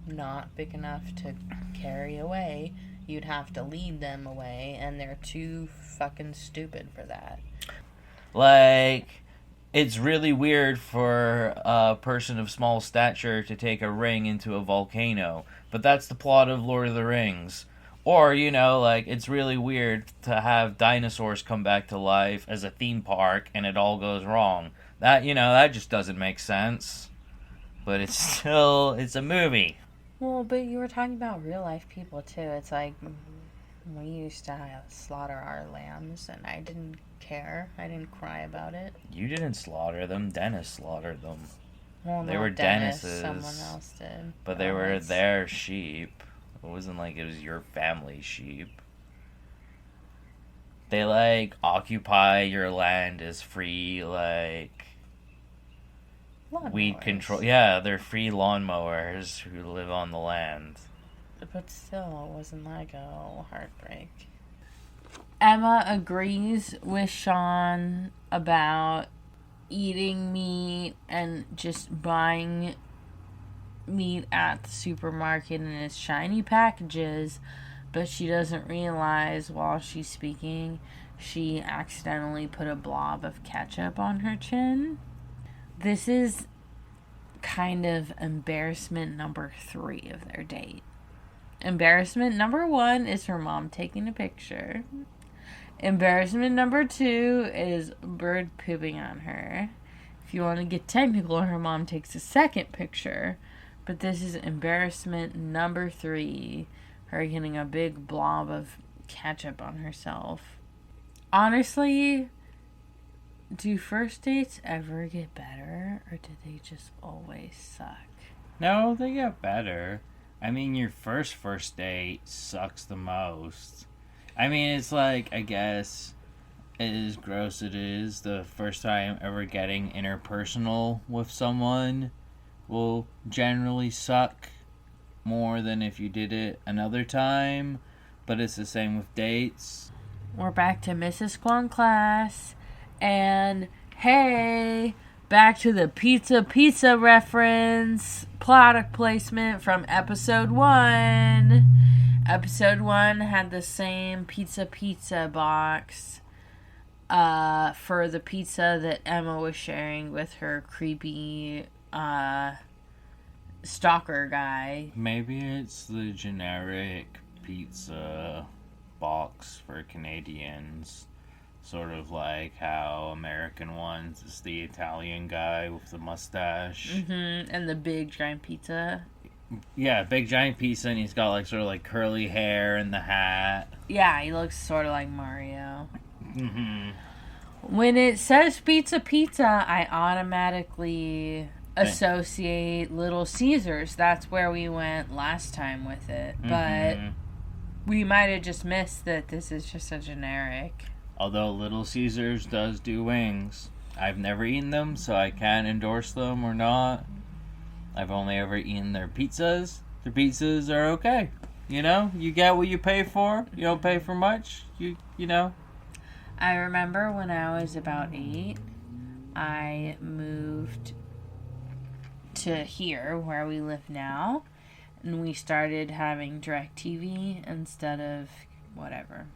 Not big enough to carry away. You'd have to lead them away, and they're too fucking stupid for that. Like, it's really weird for a person of small stature to take a ring into a volcano, but that's the plot of Lord of the Rings. Or, like, it's really weird to have dinosaurs come back to life as a theme park and it all goes wrong. That, that just doesn't make sense. But it's a movie. Well, but you were talking about real life people, too. It's like, we used to slaughter our lambs, and I didn't care. I didn't cry about it. You didn't slaughter them. Dennis slaughtered them. Well, they were Dennis, Dennis's. someone else did. But they were their sheep. It wasn't like it was your family sheep. They, like, occupy your land as free, like, weed control. Yeah, they're free lawnmowers who live on the land. But still, it wasn't like a heartbreak. Emma agrees with Sean about eating meat and just buying meat at the supermarket in its shiny packages, but she doesn't realize while she's speaking she accidentally put a blob of ketchup on her chin. This is kind of embarrassment number 3 of their date. Embarrassment number 1 is her mom taking a picture. Embarrassment number 2 is bird pooping on her. If you want to get technical, her mom takes a second picture, But this is embarrassment number 3. Her getting a big blob of ketchup on herself. Honestly, do first dates ever get better, or do they just always suck? No, they get better. I mean, your first date sucks the most. I mean, it's like, I guess, as gross it is, the first time ever getting interpersonal with someone will generally suck more than if you did it another time, but it's the same with dates. We're back to Mrs. Kwan class, and hey, back to the pizza reference, product placement from episode 1. Episode 1 had the same pizza box for the pizza that Emma was sharing with her creepy stalker guy. Maybe it's the generic pizza box for Canadians. Sort of like how American ones is the Italian guy with the mustache. And the big giant pizza. Yeah, big giant pizza, and he's got like sort of like curly hair and the hat. Yeah, he looks sort of like Mario. When it says pizza, I automatically associate Little Caesars. That's where we went last time with it. But we might have just missed that this is just a generic. Although Little Caesars does do wings. I've never eaten them, so I can't endorse them or not. I've only ever eaten their pizzas. Their pizzas are okay. You know, you get what you pay for. You don't pay for much. You know. I remember when I was about 8, I moved to here, where we live now, and we started having DirecTV instead of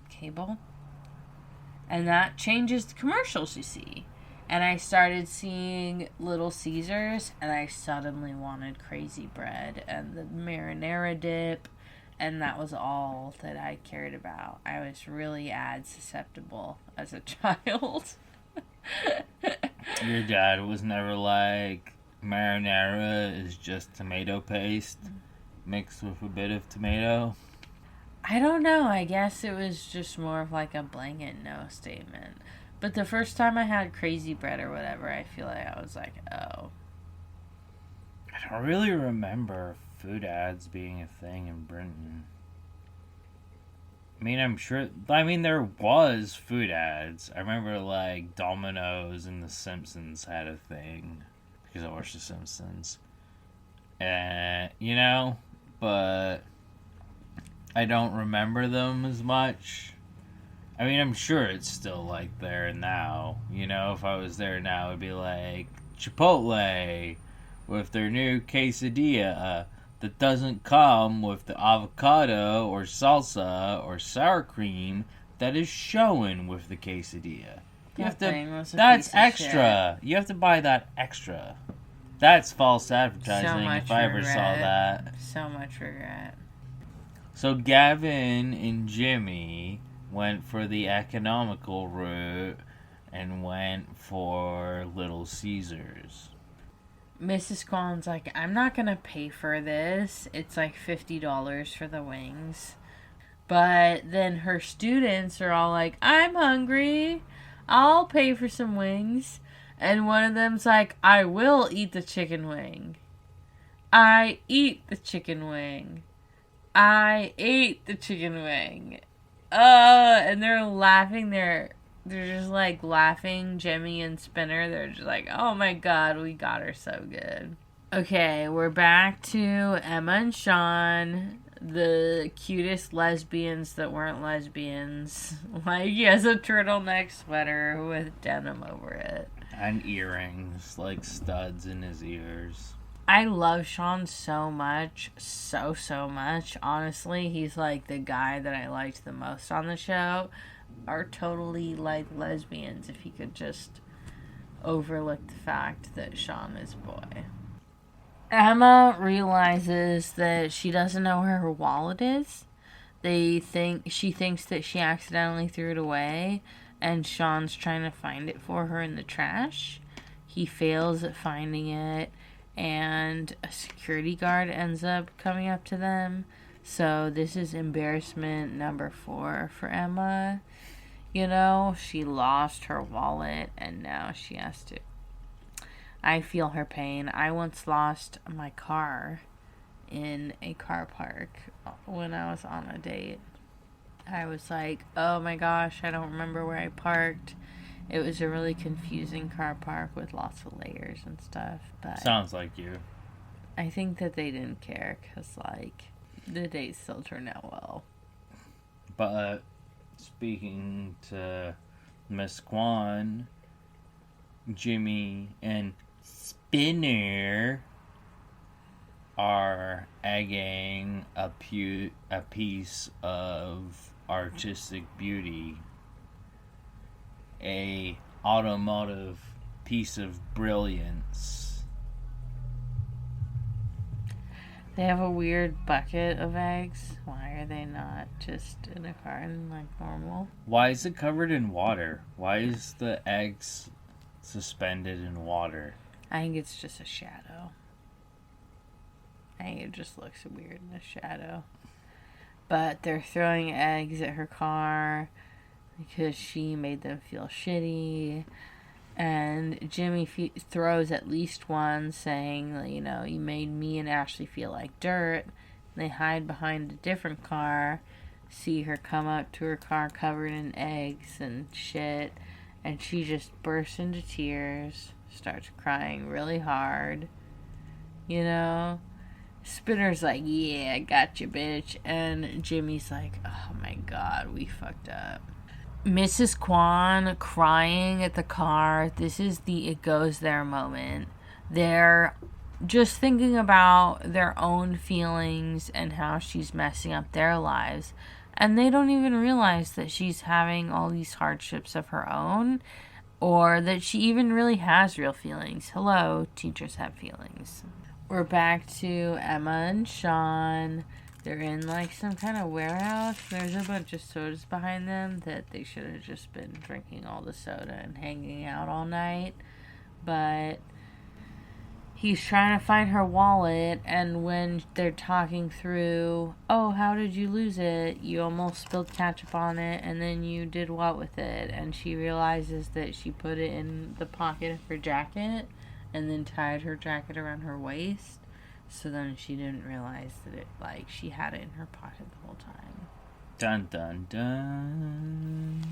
cable. And that changes the commercials you see. And I started seeing Little Caesars, and I suddenly wanted crazy bread and the marinara dip, and that was all that I cared about. I was really ad susceptible as a child. Your dad was never like, marinara is just tomato paste mixed with a bit of tomato? I don't know. I guess it was just more of like a blanket no statement. But the first time I had crazy bread or whatever, I feel like I was like, oh. I don't really remember food ads being a thing in Britain. I mean, there was food ads. I remember, like, Domino's and The Simpsons had a thing. Because I watched The Simpsons. But I don't remember them as much. I mean, I'm sure it's still like there now. If I was there now, it'd be like Chipotle with their new quesadilla that doesn't come with the avocado or salsa or sour cream that is shown with the quesadilla. That's extra. You have to buy that extra. That's false advertising if I ever saw that. So much regret. So Gavin and Jimmy went for the economical route and went for Little Caesars. Mrs. Kwan's like, I'm not going to pay for this. It's like $50 for the wings. But then her students are all like, I'm hungry. I'll pay for some wings. And one of them's like, I will eat the chicken wing. I eat the chicken wing. I ate the chicken wing. And they're laughing. They're just like laughing. Jimmy and Spinner, they're just like, oh my god, we got her so good. Okay, we're back to Emma and Sean, the cutest lesbians that weren't lesbians. Like, he has a turtleneck sweater with denim over it. And earrings, like studs in his ears. I love Sean so much. So much. Honestly, he's like the guy that I liked the most on the show. Are totally like lesbians if he could just overlook the fact that Sean is a boy. Emma realizes that she doesn't know where her wallet is. She thinks that she accidentally threw it away, and Sean's trying to find it for her in the trash. He fails at finding it, and a security guard ends up coming up to them. So this is embarrassment number 4 for Emma. You know, she lost her wallet and now she has to. I feel her pain. I once lost my car in a car park when I was on a date. I was like, oh my gosh, I don't remember where I parked. It was a really confusing car park with lots of layers and stuff. But Sounds like you. I think that they didn't care because, like, the date still turned out well. But speaking to Miss Kwan, Jimmy and Spinner are egging a piece of artistic beauty, a automotive piece of brilliance. They have a weird bucket of eggs. Why are they not just in a carton like normal? Why is it covered in water? Why is the eggs suspended in water? I think it's just a shadow. I think it just looks weird in the shadow. But they're throwing eggs at her car because she made them feel shitty. And Jimmy throws at least one saying, you know, you made me and Ashley feel like dirt. And they hide behind a different car, see her come up to her car covered in eggs and shit. And she just bursts into tears, starts crying really hard. You know? Spinner's like, yeah, I got you, bitch. And Jimmy's like, oh my god, we fucked up. Mrs. Kwan crying at the car. This is the it goes there moment. They're just thinking about their own feelings and how she's messing up their lives. And they don't even realize that she's having all these hardships of her own, or that she even really has real feelings. Hello, teachers have feelings. We're back to Emma and Sean. They're in like some kind of warehouse. There's a bunch of sodas behind them that they should have just been drinking all the soda and hanging out all night. But he's trying to find her wallet, and when they're talking through, oh, how did you lose it? You almost spilled ketchup on it, and then you did what with it? And she realizes that she put it in the pocket of her jacket and then tied her jacket around her waist. So then she didn't realize that it, like, she had it in her pocket the whole time. Dun dun dun.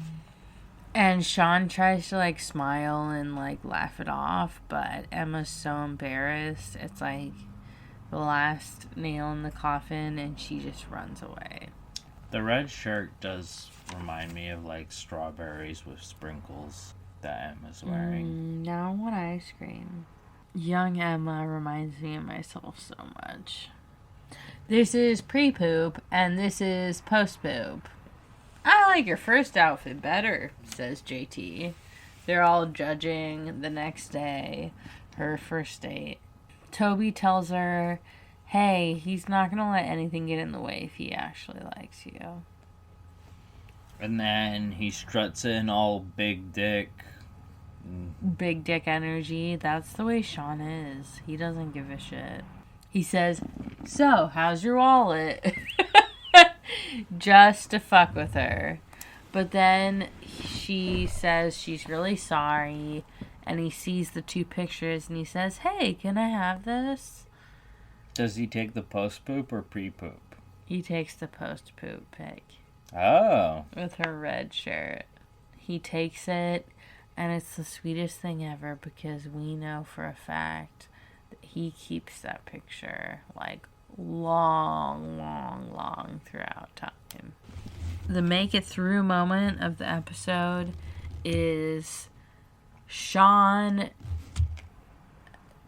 And Sean tries to, like, smile and, like, laugh it off, but Emma's so embarrassed. It's like the last nail in the coffin, and she just runs away. The red shirt does remind me of, like, strawberries with sprinkles that Emma's wearing. Now I want ice cream. Young Emma reminds me of myself so much. This is pre-poop, and this is post-poop. I like your first outfit better, says JT. They're all judging the next day, her first date. Toby tells her, hey, he's not going to let anything get in the way if he actually likes you. And then he struts in all big dick. Big dick energy. That's the way Sean is. He doesn't give a shit. He says, so, how's your wallet? Just to fuck with her. But then she says she's really sorry, and he sees the 2 pictures and he says, hey, can I have this? Does he take the post-poop or pre-poop? He takes the post-poop pic. Oh. With her red shirt. He takes it, and it's the sweetest thing ever because we know for a fact that he keeps that picture, like, long throughout time. The make it through moment of the episode is Sean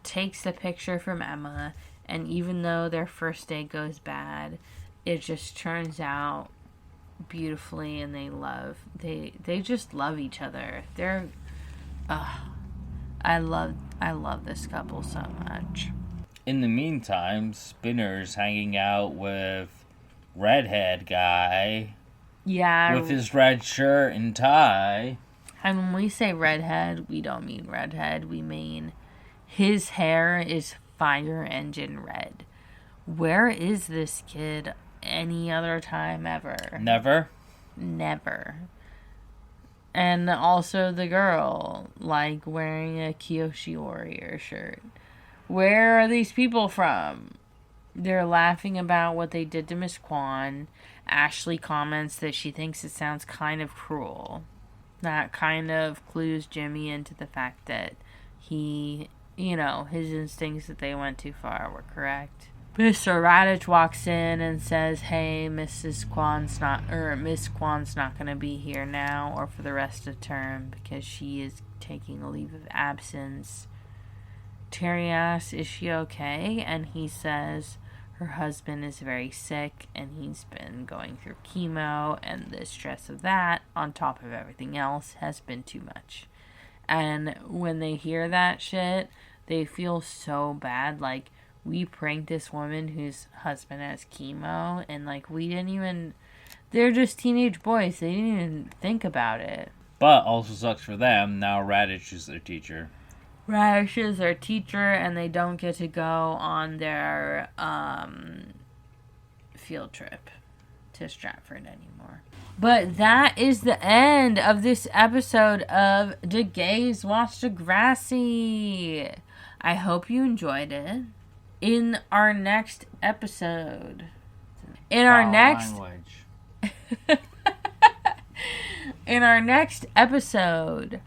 takes the picture from Emma, and even though their first date goes bad, it just turns out beautifully, and they just love each other. They're I love this couple so much. In the meantime, Spinner's hanging out with redhead guy. Yeah. With his red shirt and tie. And when we say redhead, we don't mean redhead. We mean his hair is fire engine red. Where is this kid any other time ever? Never? Never. And also the girl, like, wearing a Kyoshi Warrior shirt. Where are these people from? They're laughing about what they did to Miss Kwan. Ashley comments that she thinks it sounds kind of cruel. That kind of clues Jimmy into the fact that he, his instincts that they went too far were correct. Mr. Radich walks in and says, hey, Miss Kwan's not going to be here now or for the rest of the term because she is taking a leave of absence. Terry asks, is she okay? And he says her husband is very sick and he's been going through chemo, and the stress of that, on top of everything else, has been too much. And when they hear that shit, they feel so bad. Like, we pranked this woman whose husband has chemo, and, like, we didn't even... They're just teenage boys. They didn't even think about it. But also sucks for them. Now Radich is their teacher. Radish is their teacher, and they don't get to go on their field trip to Stratford anymore. But that is the end of this episode of The Gays Watch Degrassi. I hope you enjoyed it. In our next episode... In our next episode...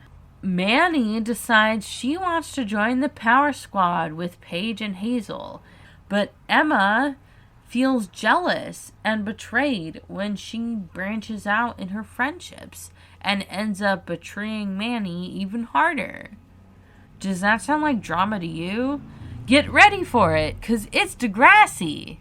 Manny decides she wants to join the Power Squad with Paige and Hazel, but Emma feels jealous and betrayed when she branches out in her friendships and ends up betraying Manny even harder. Does that sound like drama to you? Get ready for it, 'cause it's Degrassi!